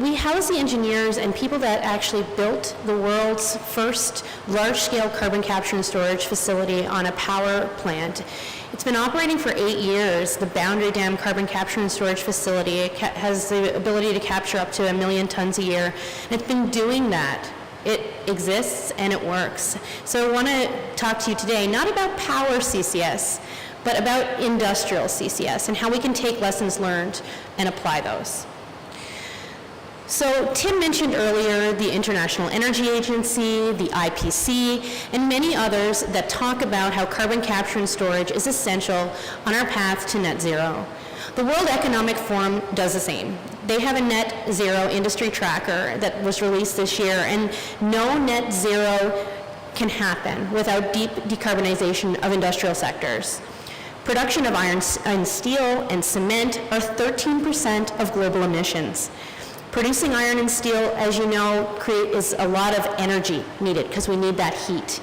We house the engineers and people that actually built the world's first large-scale carbon capture and storage facility on a power plant. It's been operating for 8 years. The Boundary Dam carbon capture and storage facility has the ability to capture up to 1 million tons a year. And it's been doing that. It exists and it works. So I want to talk to you today, not about power CCS, but about industrial CCS and how we can take lessons learned and apply those. So Tim mentioned earlier the International Energy Agency, the IPC, and many others that talk about how carbon capture and storage is essential on our path to net zero. The World Economic Forum does the same. They have a net zero industry tracker that was released this year, and no net zero can happen without deep decarbonization of industrial sectors. Production of iron and steel and cement are 13% of global emissions. Producing iron and steel, as you know, is a lot of energy needed because we need that heat.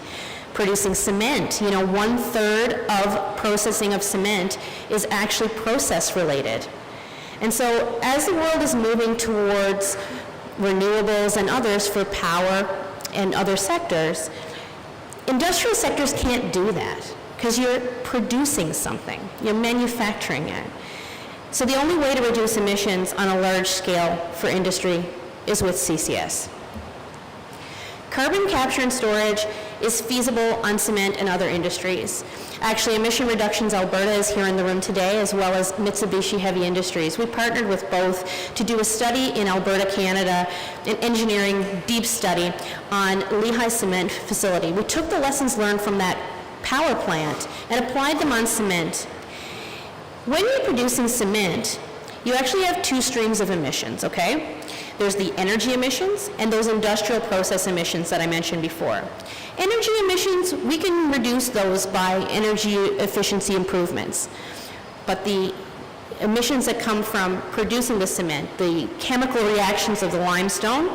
producing cement. You know, 1/3 of processing of cement is actually process related. And so as the world is moving towards renewables and others for power and other sectors, industrial sectors can't do that because you're producing something, you're manufacturing it. So the only way to reduce emissions on a large scale for industry is with CCS. Carbon capture and storage is feasible on cement and other industries. Actually, Emission Reductions Alberta is here in the room today, as well as Mitsubishi Heavy Industries. We partnered with both to do a study in Alberta, Canada, an engineering deep study on Lehigh Cement facility. We took the lessons learned from that power plant and applied them on cement. When you're producing cement, you actually have two streams of emissions, okay? There's the energy emissions and those industrial process emissions that I mentioned before. Energy emissions, we can reduce those by energy efficiency improvements. But the emissions that come from producing the cement, the chemical reactions of the limestone,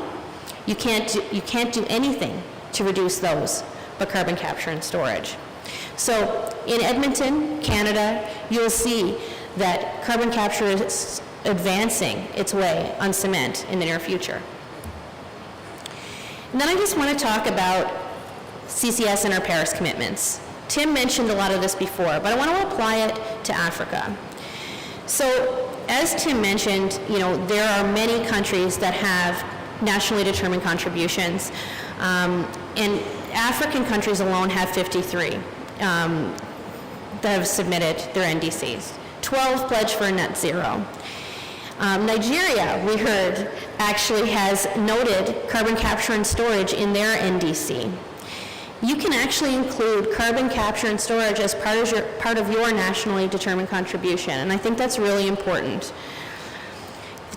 you can't do anything to reduce those but carbon capture and storage. So in Edmonton, Canada, you'll see that carbon capture is advancing its way on cement in the near future. And then I just want to talk about CCS and our Paris commitments. Tim mentioned a lot of this before, but I want to apply it to Africa. So as Tim mentioned, you know, there are many countries that have nationally determined contributions, and African countries alone have 53 that have submitted their NDCs. 12 pledged for net zero. Nigeria, we heard, actually has noted carbon capture and storage in their NDC. You can actually include carbon capture and storage as part of your nationally determined contribution, and I think that's really important.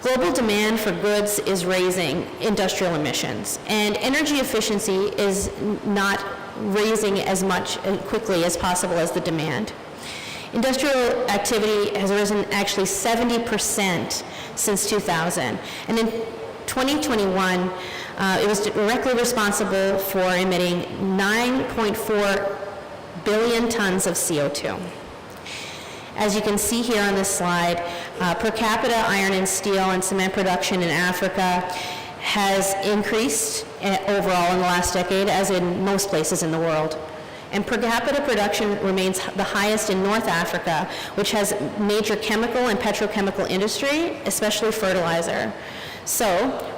Global demand for goods is raising industrial emissions, and energy efficiency is not raising as much quickly as possible as the demand. Industrial activity has risen actually 70% since 2000, and in 2021, it was directly responsible for emitting 9.4 billion tons of CO2. As you can see here on this slide, per capita iron and steel and cement production in Africa has increased overall in the last decade, as in most places in the world. And per capita production remains the highest in North Africa, which has major chemical and petrochemical industry, especially fertilizer. So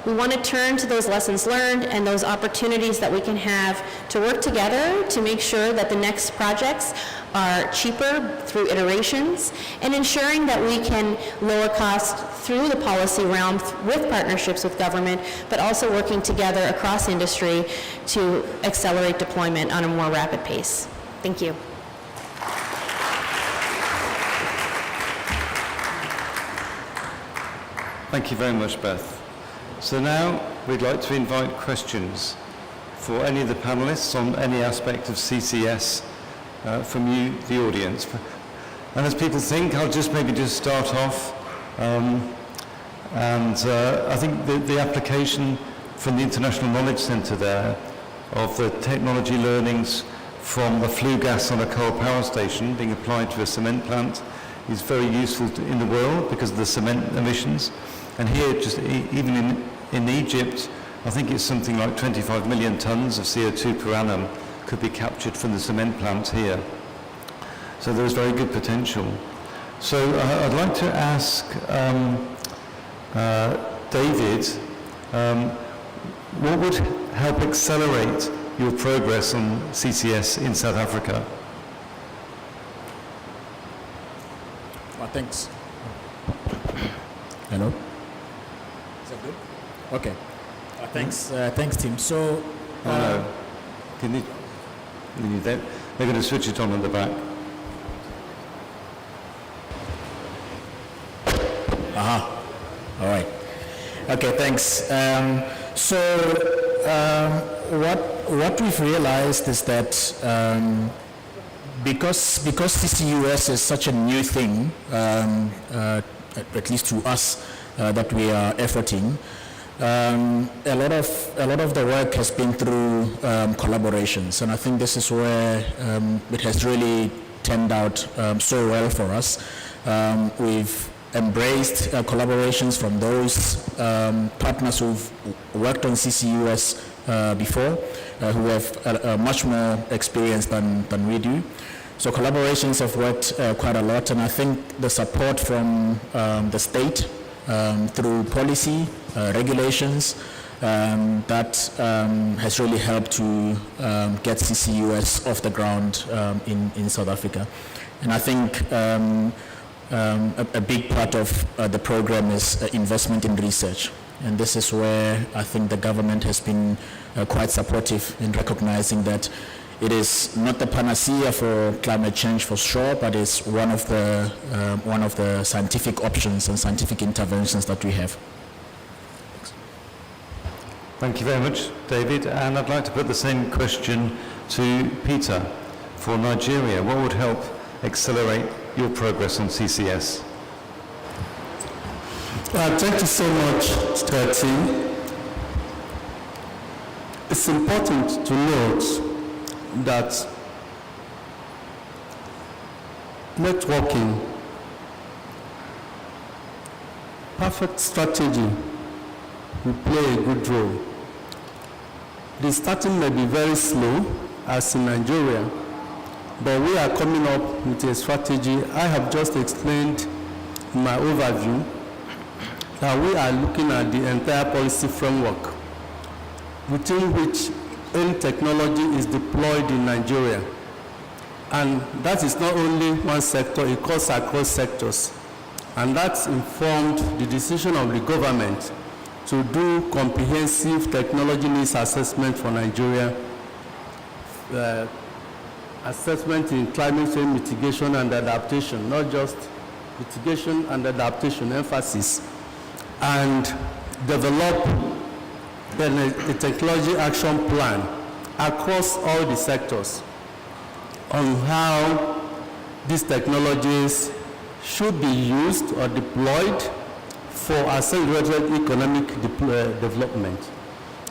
we want to turn to those lessons learned and those opportunities that we can have to work together to make sure that the next projects are cheaper through iterations, and ensuring that we can lower costs through the policy realm with partnerships with government, but also working together across industry to accelerate deployment on a more rapid pace. Thank you. Thank you very much, Beth. So now we'd like to invite questions for any of the panelists on any aspect of CCS from you, the audience. And as people think, I'll maybe start off. I think the application from the International Knowledge Centre there of the technology learnings from the flue gas on a coal power station being applied to a cement plant is very useful in the world because of the cement emissions. And here, just even in Egypt, I think it's something like 25 million tons of CO2 per annum could be captured from the cement plant here. So there's very good potential. So I'd like to ask David, what would help accelerate your progress on CCS in South Africa? Well, thanks. Hello? Is that good? Okay. Thanks, Tim. So, no. They're going to switch it on in the back. All right. Okay, thanks. What we've realized is that because CCUS is such a new thing, at least to us, that we are efforting, A lot of the work has been through collaborations, and I think this is where it has really turned out so well for us. We've embraced collaborations from those partners who've worked on CCUS before, who have much more experience than we do. So collaborations have worked quite a lot, and I think the support from the state through policy, regulations, that has really helped to get CCUS off the ground in South Africa. And I think a big part of the program is investment in research. And this is where I think the government has been quite supportive in recognizing that it is not the panacea for climate change for sure, but it's one of the scientific options and scientific interventions that we have. Thank you very much, David. And I'd like to put the same question to Peter for Nigeria. What would help accelerate your progress on CCS? Thank you so much, team. It's important to note that networking, perfect strategy will play a good role. The starting may be very slow, as in Nigeria, but we are coming up with a strategy. I have just explained in my overview that we are looking at the entire policy framework within which any technology is deployed in Nigeria. And that is not only one sector, it cuts across sectors. And that's informed the decision of the government to do comprehensive technology needs assessment for Nigeria, assessment in climate change mitigation and adaptation, not just mitigation and adaptation emphasis, and develop a technology action plan across all the sectors on how these technologies should be used or deployed for accelerated economic development.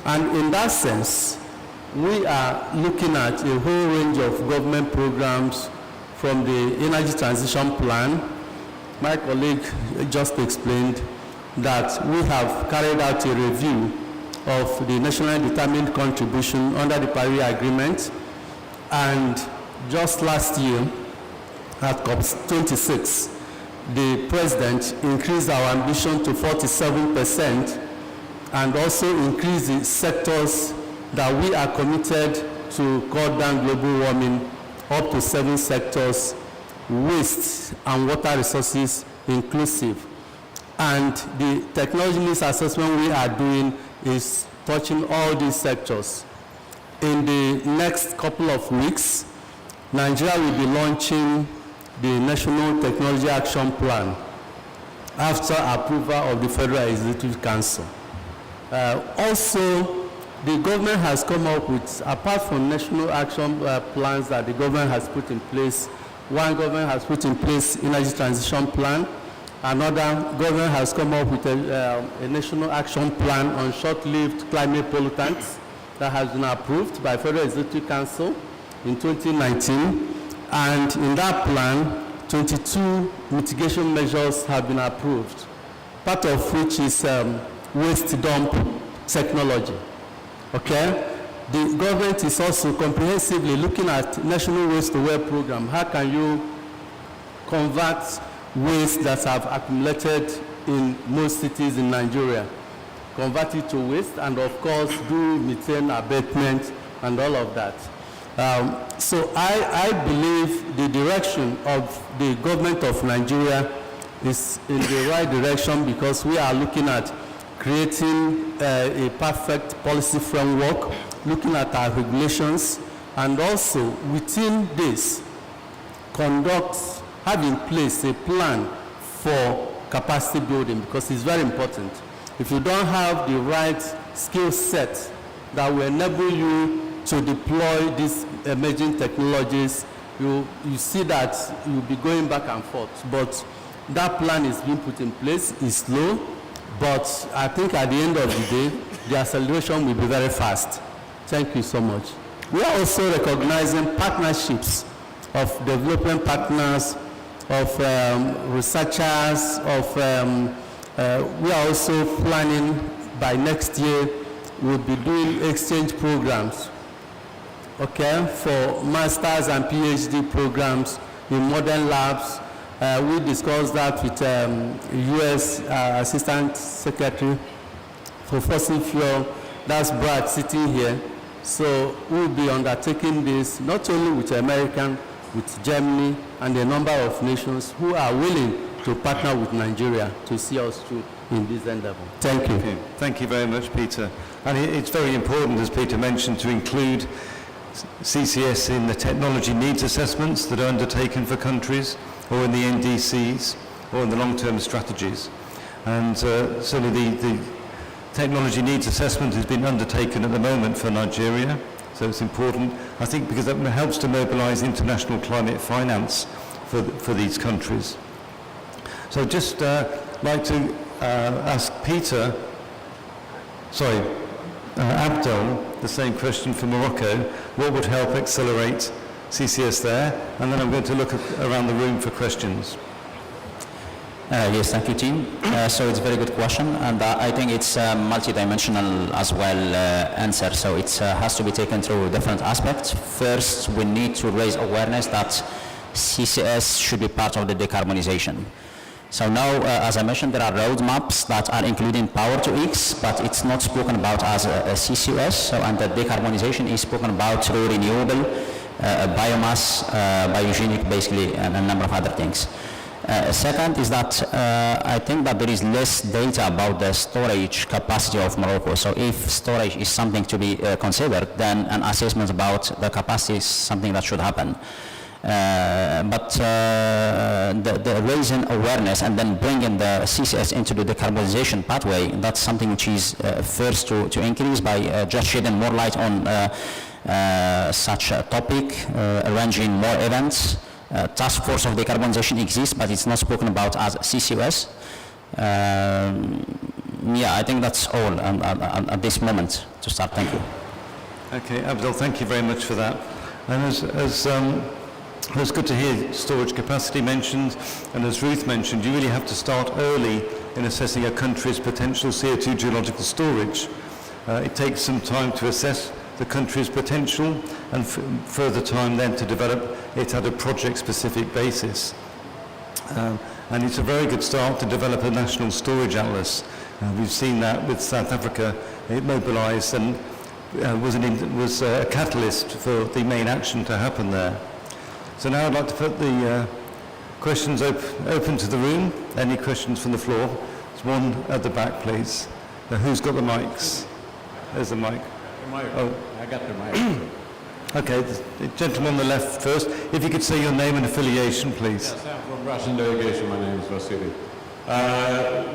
And in that sense, we are looking at a whole range of government programs from the Energy Transition Plan. My colleague just explained that we have carried out a review of the nationally determined contribution under the Paris Agreement, and just last year at COP26, the President increased our ambition to 47% and also increased the sectors that we are committed to cut down global warming up to 7 sectors, waste and water resources inclusive. And the technology needs assessment we are doing is touching all these sectors. In the next couple of weeks, Nigeria will be launching the National Technology Action Plan after approval of the Federal Executive Council. Also, the government has come up with, apart from national action plans that the government has put in place, one government has put in place Energy Transition Plan, another government has come up with a national action plan on short-lived climate pollutants that has been approved by Federal Executive Council in 2019. And in that plan, 22 mitigation measures have been approved, part of which is waste dump technology. Okay? The government is also comprehensively looking at national waste-to-wealth program. How can you convert waste that have accumulated in most cities in Nigeria, convert it to waste, and of course do methane abatement and all of that. So I believe the direction of the government of Nigeria is in the right direction, because we are looking at creating a perfect policy framework, looking at our regulations, and also within this have in place a plan for capacity building, because it's very important. If you don't have the right skill set that will enable you to deploy these emerging technologies, you see that you'll be going back and forth. But that plan is being put in place, is slow, But I think at the end of the day, the acceleration will be very fast. Thank you so much. We are also recognizing partnerships of development partners, of researchers, we are also planning by next year, we'll be doing exchange programs, okay, for masters and PhD programs in modern labs. We discussed that with U.S. Assistant Secretary for Fossil Fuel, that's Brad sitting here. So we'll be undertaking this not only with American, with Germany, and a number of nations who are willing to partner with Nigeria to see us through in this endeavor. Thank you. Okay. Thank you very much, Peter. And it's very important, as Peter mentioned, to include CCS in the technology needs assessments that are undertaken for countries, or in the NDCs, or in the long-term strategies. And certainly the technology needs assessment has been undertaken at the moment for Nigeria, so it's important, I think, because that helps to mobilize international climate finance for these countries. So I'd just like to ask Peter, Abdel, the same question for Morocco, what would help accelerate CCS there? And then I'm going to look around the room for questions. Yes, thank you, team. So it's a very good question, and I think it's a multidimensional as well answer. So it has to be taken through different aspects. First, we need to raise awareness that CCS should be part of the decarbonization. So now, as I mentioned, there are roadmaps that are including power to X, but it's not spoken about as a CCS. So, and the decarbonization is spoken about through renewable, biomass, biogenic, basically, and a number of other things. Second is that I think that there is less data about the storage capacity of Morocco. So if storage is something to be considered, then an assessment about the capacity is something that should happen. But the raising awareness and then bringing the CCS into the decarbonization pathway, that's something which is first to increase by just shedding more light on such a topic, arranging more events. Task force of decarbonization exists, but it's not spoken about as CCS. Yeah, I think that's all at this moment to start. Thank you. Okay, Abdel, thank you very much for that. And it's good to hear storage capacity mentioned, and as Ruth mentioned, you really have to start early in assessing a country's potential CO2 geological storage. It takes some time to assess the country's potential and further time then to develop it at a project-specific basis. And it's a very good start to develop a national storage atlas. We've seen that with South Africa. It mobilized and was a catalyst for the main action to happen there. So now I'd like to put the questions open to the room. Any questions from the floor? There's one at the back, please. Who's got the mics? There's the mic. Oh, I got the mic. Okay, the gentleman on the left first. If you could say your name and affiliation, please. Yes, I'm from Russian delegation. My name is Vasily.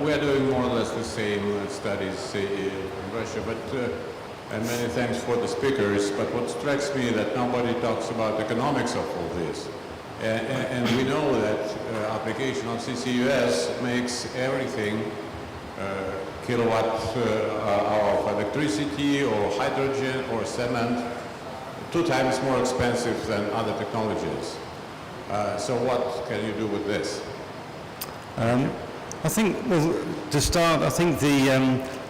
We are doing more or less the same studies in Russia, but and many thanks for the speakers. But what strikes me that nobody talks about the economics of all this. And we know that application of CCUS makes everything kilowatt hour of electricity or hydrogen or cement 2 times more expensive than other technologies. So what can you do with this? I think, well, to start, I think the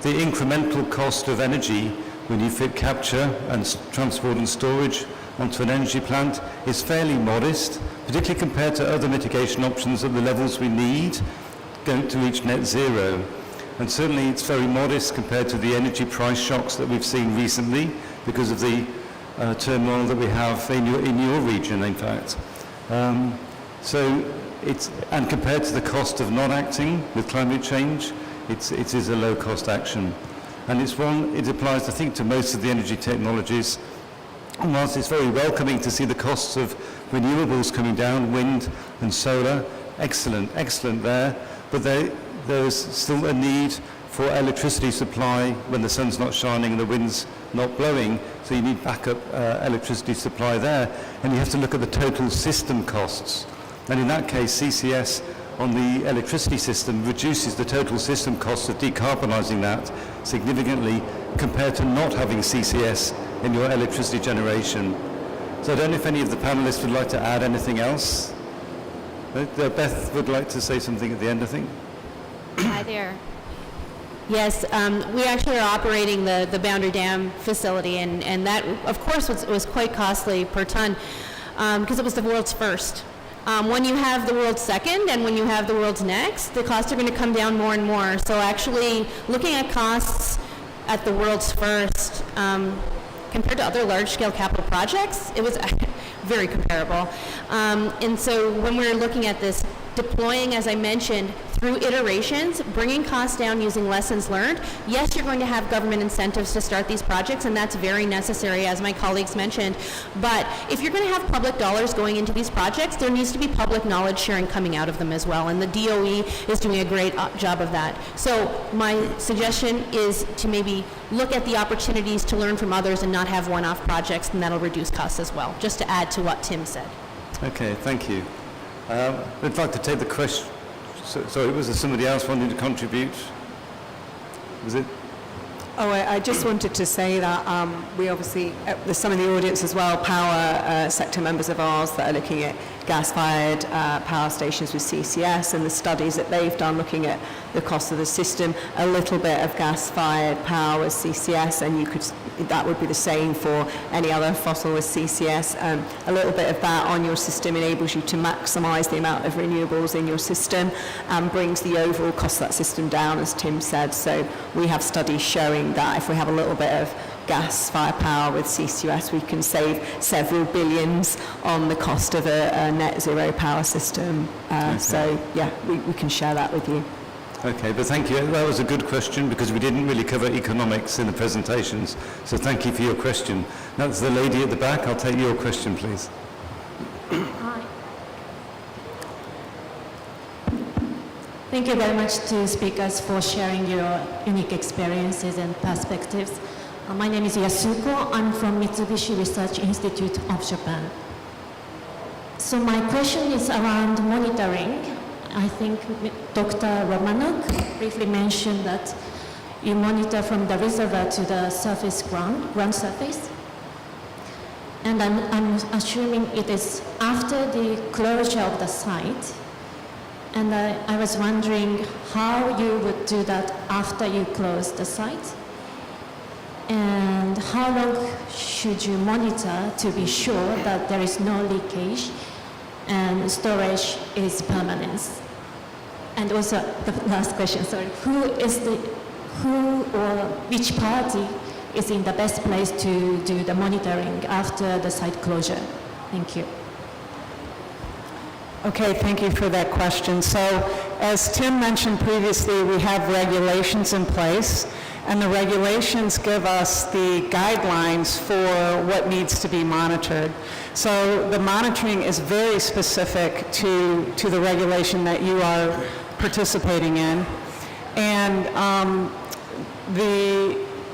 incremental cost of energy when you fit capture and transport and storage onto an energy plant is fairly modest, particularly compared to other mitigation options at the levels we need going to reach net zero. And certainly it's very modest compared to the energy price shocks that we've seen recently because of the turmoil that we have in your region, in fact. So and compared to the cost of not acting with climate change, it is a low-cost action. And it applies, I think, to most of the energy technologies. And whilst it's very welcoming to see the costs of renewables coming down, wind and solar, excellent there, but there's still a need for electricity supply when the sun's not shining and the wind's not blowing, so you need backup electricity supply there. And you have to look at the total system costs. And in that case, CCS on the electricity system reduces the total system cost of decarbonising that significantly compared to not having CCS in your electricity generation. So I don't know if any of the panelists would like to add anything else. Beth would like to say something at the end, I think. Hi there. Yes, we actually are operating the Boundary Dam facility, and that, of course, was quite costly per ton because it was the world's first. When you have the world's second and when you have the world's next, the costs are going to come down more and more. So actually looking at costs at the world's first compared to other large-scale capital projects, it was very comparable. And so when we're looking at this, deploying, as I mentioned, through iterations, bringing costs down using lessons learned. Yes, you're going to have government incentives to start these projects, and that's very necessary, as my colleagues mentioned. But if you're going to have public dollars going into these projects, there needs to be public knowledge sharing coming out of them as well, and the DOE is doing a great job of that. So my suggestion is to maybe look at the opportunities to learn from others and not have one-off projects, and that'll reduce costs as well, just to add to what Tim said. Okay, thank you. I'd like to take the question. Sorry, was there somebody else wanting to contribute? Was it? Oh, I just wanted to say that we obviously, there's some in the audience as well, power sector members of ours that are looking at gas-fired power stations with CCS and the studies that they've done looking at the cost of the system. A little bit of gas-fired power with CCS, and that would be the same for any other fossil with CCS. A little bit of that on your system enables you to maximise the amount of renewables in your system and brings the overall cost of that system down, as Tim said. So we have studies showing that if we have a little bit of gas-fired power with CCS, we can save several billions on the cost of a net zero power system. Okay. So yeah, we can share that with you. Okay, but thank you. That was a good question because we didn't really cover economics in the presentations. So thank you for your question. That's the lady at the back. I'll take your question, please. Hi. Thank you very much to speakers for sharing your unique experiences and perspectives. My name is Yasuko. I'm from Mitsubishi Research Institute of Japan. So my question is around monitoring. I think Dr. Romanak briefly mentioned that you monitor from the reservoir to the surface ground surface. And I'm assuming it is after the closure of the site. And I was wondering how you would do that after you close the site. And how long should you monitor to be sure that there is no leakage and storage is permanent? And also, the last question, sorry, who or which party is in the best place to do the monitoring after the site closure? Thank you. Okay, thank you for that question. So, as Tim mentioned previously, we have regulations in place, and the regulations give us the guidelines for what needs to be monitored. So the monitoring is very specific to the regulation that you are participating in. And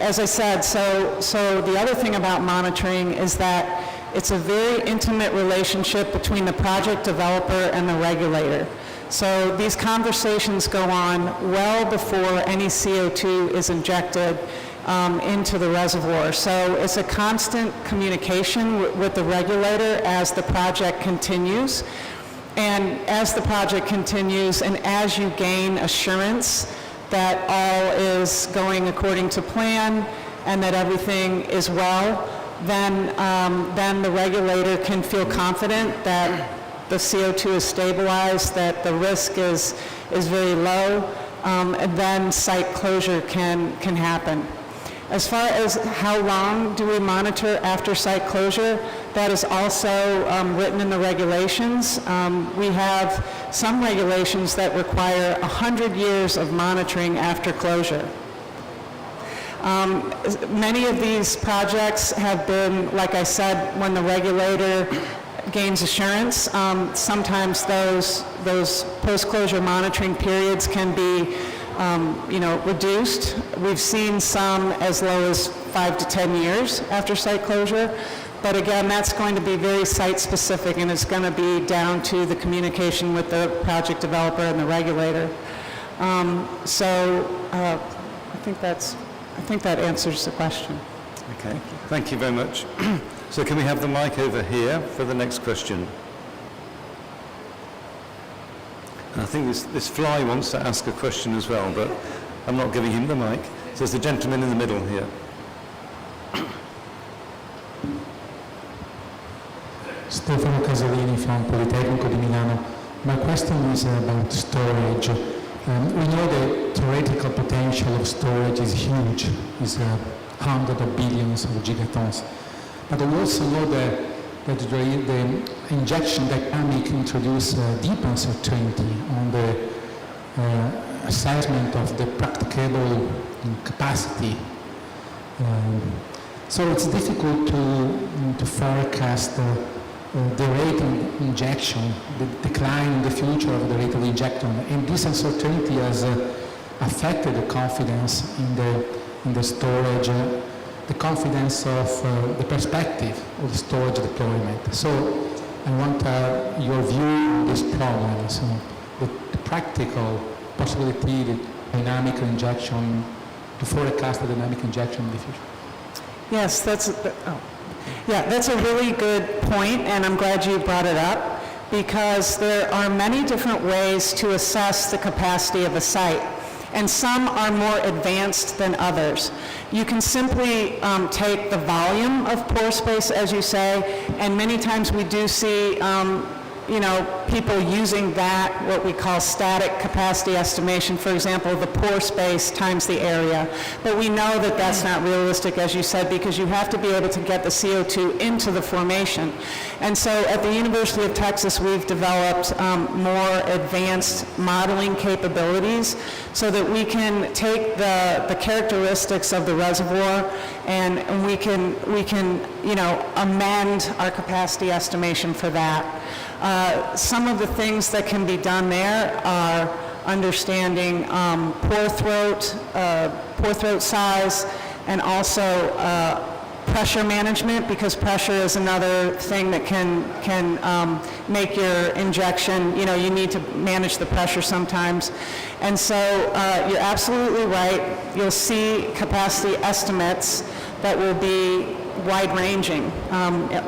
as I said, so the other thing about monitoring is that it's a very intimate relationship between the project developer and the regulator. So these conversations go on well before any CO2 is injected into the reservoir. So it's a constant communication with the regulator as the project continues. And as the project continues and as you gain assurance that all is going according to plan and that everything is well, then the regulator can feel confident that the CO2 is stabilized, that the risk is very low, and then site closure can happen. As far as how long do we monitor after site closure, that is also written in the regulations. We have some regulations that require 100 years of monitoring after closure. Many of these projects have been, like I said, when the regulator gains assurance, sometimes those post-closure monitoring periods can be reduced. We've seen some as low as 5 to 10 years after site closure, But again, that's going to be very site-specific, and it's going to be down to the communication with the project developer and the regulator. I think that answers the question. Okay, thank you very much. So can we have the mic over here for the next question? And I think this fly wants to ask a question as well, but I'm not giving him the mic. So there's the gentleman in the middle here. Stefano Casalini from Polytechnic di Milano. My question is about storage. We know the theoretical potential of storage is huge, is hundreds of billions of gigatons. But we also know that the injection dynamic introduces deep uncertainty on the assessment of the practicable capacity. So it's difficult to forecast the rate of injection, the decline in the future of the rate of injection, and this uncertainty has affected the confidence in the storage, the confidence of the perspective of the storage deployment. So I want your view on this problem, so the practical possibility, the dynamic injection, to forecast the dynamic injection in the future. Yes, that's a really good point, and I'm glad you brought it up, because there are many different ways to assess the capacity of a site, and some are more advanced than others. You can simply take the volume of pore space, as you say, and many times we do see people using that, what we call static capacity estimation, for example, the pore space times the area. But we know that that's not realistic, as you said, because you have to be able to get the CO2 into the formation. And so at the University of Texas, we've developed more advanced modeling capabilities so that we can take the characteristics of the reservoir and we can amend our capacity estimation for that. Some of the things that can be done there are understanding pore throat size, and also pressure management, because pressure is another thing that can make your injection, you need to manage the pressure sometimes. And so you're absolutely right. You'll see capacity estimates that will be wide-ranging,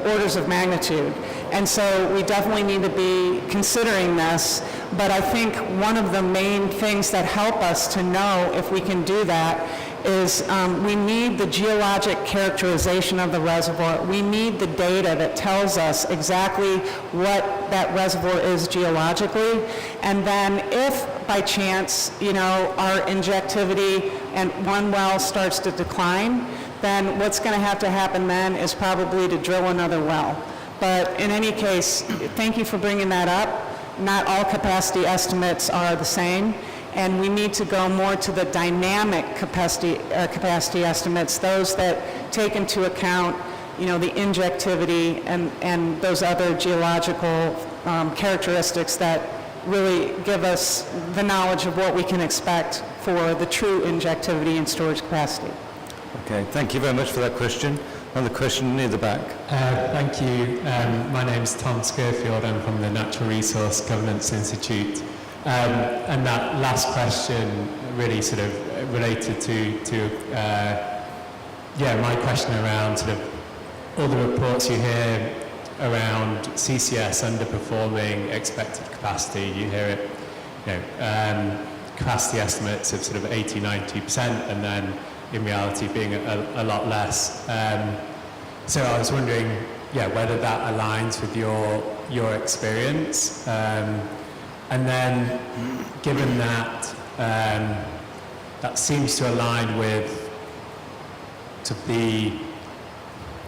orders of magnitude. And so we definitely need to be considering this, but I think one of the main things that help us to know if we can do that is we need the geologic characterization of the reservoir. We need the data that tells us exactly what that reservoir is geologically, and then if by chance, our injectivity and one well starts to decline, then what's going to happen then is probably to drill another well. But in any case, thank you for bringing that up. Not all capacity estimates are the same, and we need to go more to the dynamic capacity estimates, those that take into account, the injectivity and those other geological characteristics that really give us the knowledge of what we can expect for the true injectivity and storage capacity. Okay, thank you very much for that question. And the question near the back. Thank you. My name's Tom Skirfield. I'm from the Natural Resource Governance Institute. And that last question really sort of related to my question around sort of all the reports you hear around CCS underperforming expected capacity. You hear it, capacity estimates of sort of 80-90%, and then in reality being a lot less. So I was wondering, whether that aligns with your experience, and then given that that seems to align with the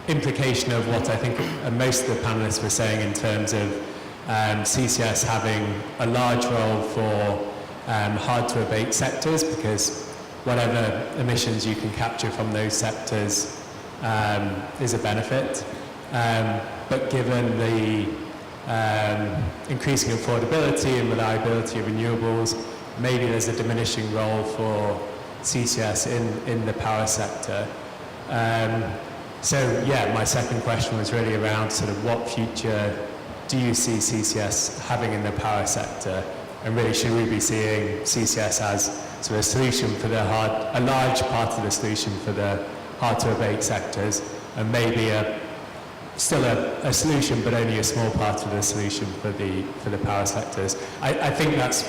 implication of what I think most of the panelists were saying in terms of CCS having a large role for hard to abate sectors, because whatever emissions you can capture from those sectors is a benefit. But given the increasing affordability and reliability of renewables, maybe there's a diminishing role for CCS in the power sector. So yeah, my second question was really around sort of what future do you see CCS having in the power sector? And really, should we be seeing CCS as sort of a solution for a large part of the solution for the hard to abate sectors, and maybe still a solution, but only a small part of the solution for the power sectors? I think that's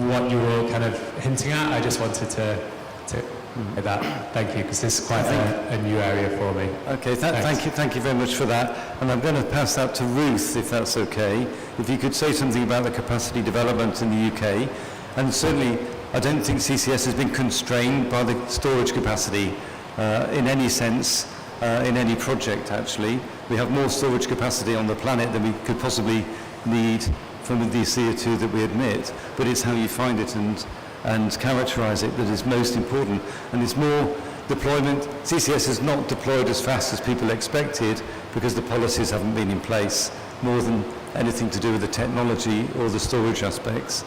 what you were all kind of hinting at. I just wanted to that. Thank you, because this is quite a new area for me. Okay, thank you very much for that. And I'm going to pass that to Ruth, if that's okay. If you could say something about the capacity development in the UK. And certainly, I don't think CCS has been constrained by the storage capacity in any sense, in any project actually. We have more storage capacity on the planet than we could possibly need from the CO2 that we emit. But it's how you find it and characterize it that is most important. And it's more deployment. CCS is not deployed as fast as people expected because the policies haven't been in place, more than anything to do with the technology or the storage aspects.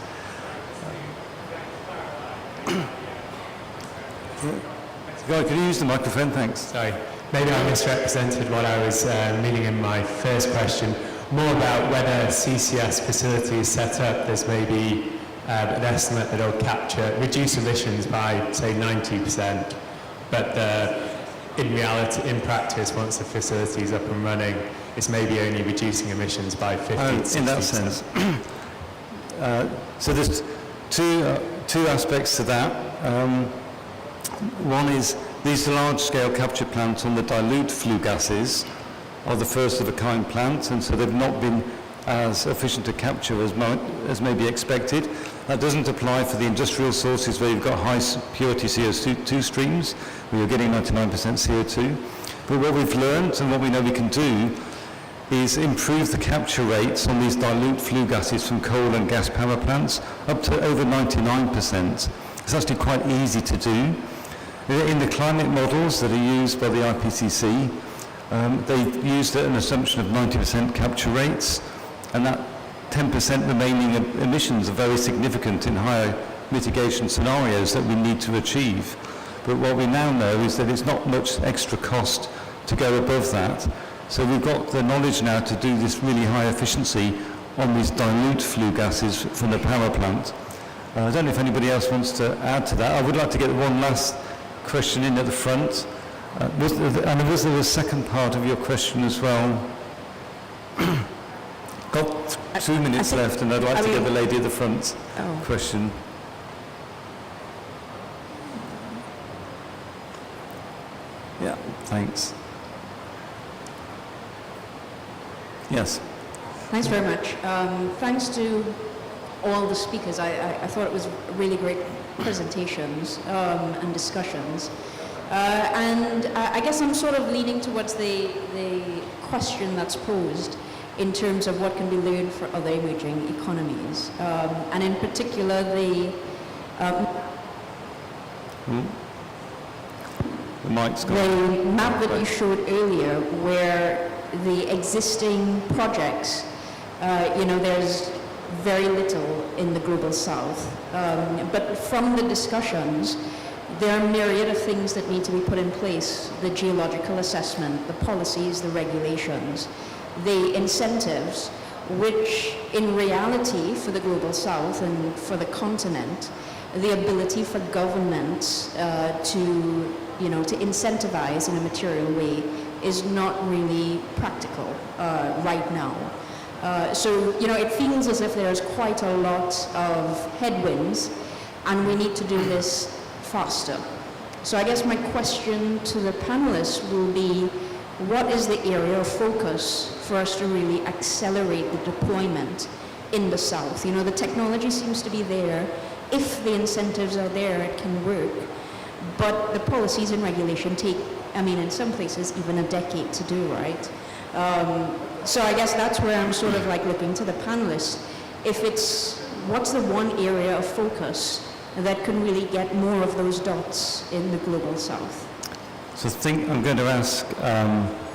Guy, could you use the microphone? Thanks. Sorry, maybe I misrepresented what I was meaning in my first question. More about whether CCS facilities set up, there's maybe an estimate that it'll reduce emissions by, say, 90%, but in reality, in practice, once the facility is up and running, it's maybe only reducing emissions by 50 to 60%. In that sense. So there's two aspects to that. One is these large-scale capture plants on the dilute flue gases are the first of a kind plants, and so they've not been as efficient to capture as may be expected. That doesn't apply for the industrial sources where you've got high purity CO2 streams, where you're getting 99% CO2. But what we've learned and what we know we can do is improve the capture rates on these dilute flue gases from coal and gas power plants up to over 99%. It's actually quite easy to do. In the climate models that are used by the IPCC, they've used an assumption of 90% capture rates, and that 10% remaining emissions are very significant in higher mitigation scenarios that we need to achieve. But what we now know is that it's not much extra cost to go above that. So we've got the knowledge now to do this really high efficiency on these dilute flue gases from the power plant. I don't know if anybody else wants to add to that. I would like to get one last question in at the front. Was there a second part of your question as well? Got 2 minutes left, and I'd like to get the lady at the front question. Yeah, thanks. Yes. Thanks very much. Thanks to all the speakers. I thought it was really great presentations and discussions. And I guess I'm sort of leaning towards the question that's posed in terms of what can be learned for other emerging economies. And in particular, the mic's gone. The map that you showed earlier, where the existing projects, there's very little in the global south. But from the discussions, there are a myriad of things that need to be put in place: the geological assessment, the policies, the regulations, the incentives, which in reality for the global south and for the continent, the ability for governments to incentivize in a material way is not really practical right now. So it feels as if there's quite a lot of headwinds, and we need to do this faster. So I guess my question to the panelists will be, what is the area of focus for us to really accelerate the deployment in the south? The technology seems to be there. If the incentives are there, it can work. But the policies and regulation take, in some places, even a decade to do, right? So I guess that's where I'm sort of like looking to the panelists. What's the one area of focus that can really get more of those dots in the global south? So I think I'm going to ask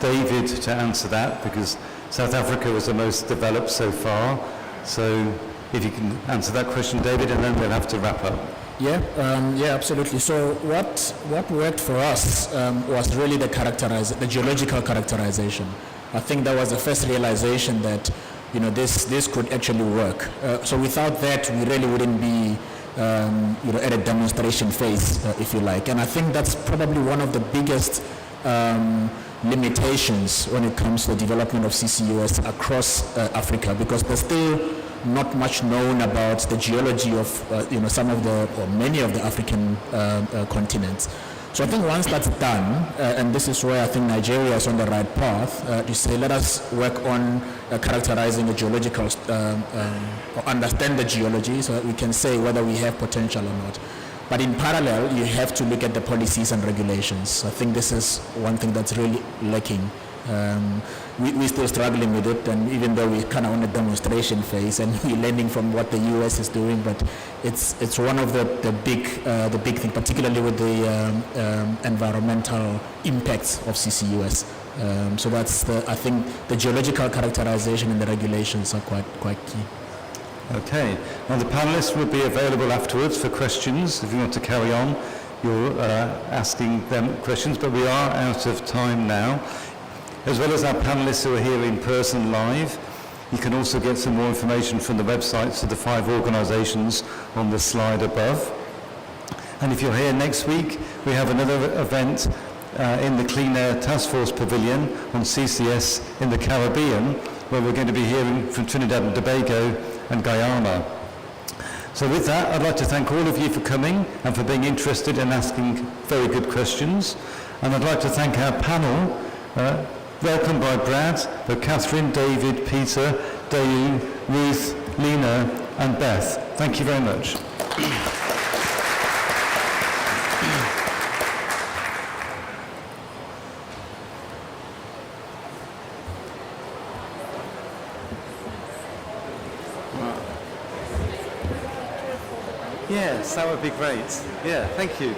David to answer that, because South Africa was the most developed so far. So if you can answer that question, David, and then we'll have to wrap up. Yeah, absolutely. So what worked for us was really the geological characterization. I think that was the first realization that, you know, this could actually work. So without that, we really wouldn't be, you know, at a demonstration phase, if you like. And I think that's probably one of the biggest limitations when it comes to the development of CCUS across Africa, because there's still not much known about the geology of you know, some of the, or many of the African continents. So I think once that's done, and this is where I think Nigeria is on the right path, to say let us work on characterizing the geological, or understand the geology so that we can say whether we have potential or not. But in parallel, you have to look at the policies and regulations. I think this is one thing that's really lacking. We're still struggling with it, and even though we're kind of on a demonstration phase and we're learning from what the US is doing, but it's one of the big thing, particularly with the environmental impacts of CCUS. So that's I think the geological characterization and the regulations are quite key. Okay. Now the panelists will be available afterwards for questions if you want to carry on. You're asking them questions, but we are out of time now. As well as our panelists who are here in person live, you can also get some more information from the websites of the 5 organisations on the slide above. And if you're here next week, we have another event in the Clean Air Task Force Pavilion on CCS in the Caribbean, where we're going to be hearing from Trinidad and Tobago and Guyana. So with that, I'd like to thank all of you for coming and for being interested and asking very good questions. And I'd like to thank our panel, welcomed by Brad, Katherine, David, Peter, Dayo, Ruth, Lina and Beth. Thank you very much. Yes, that would be great. Yeah, thank you.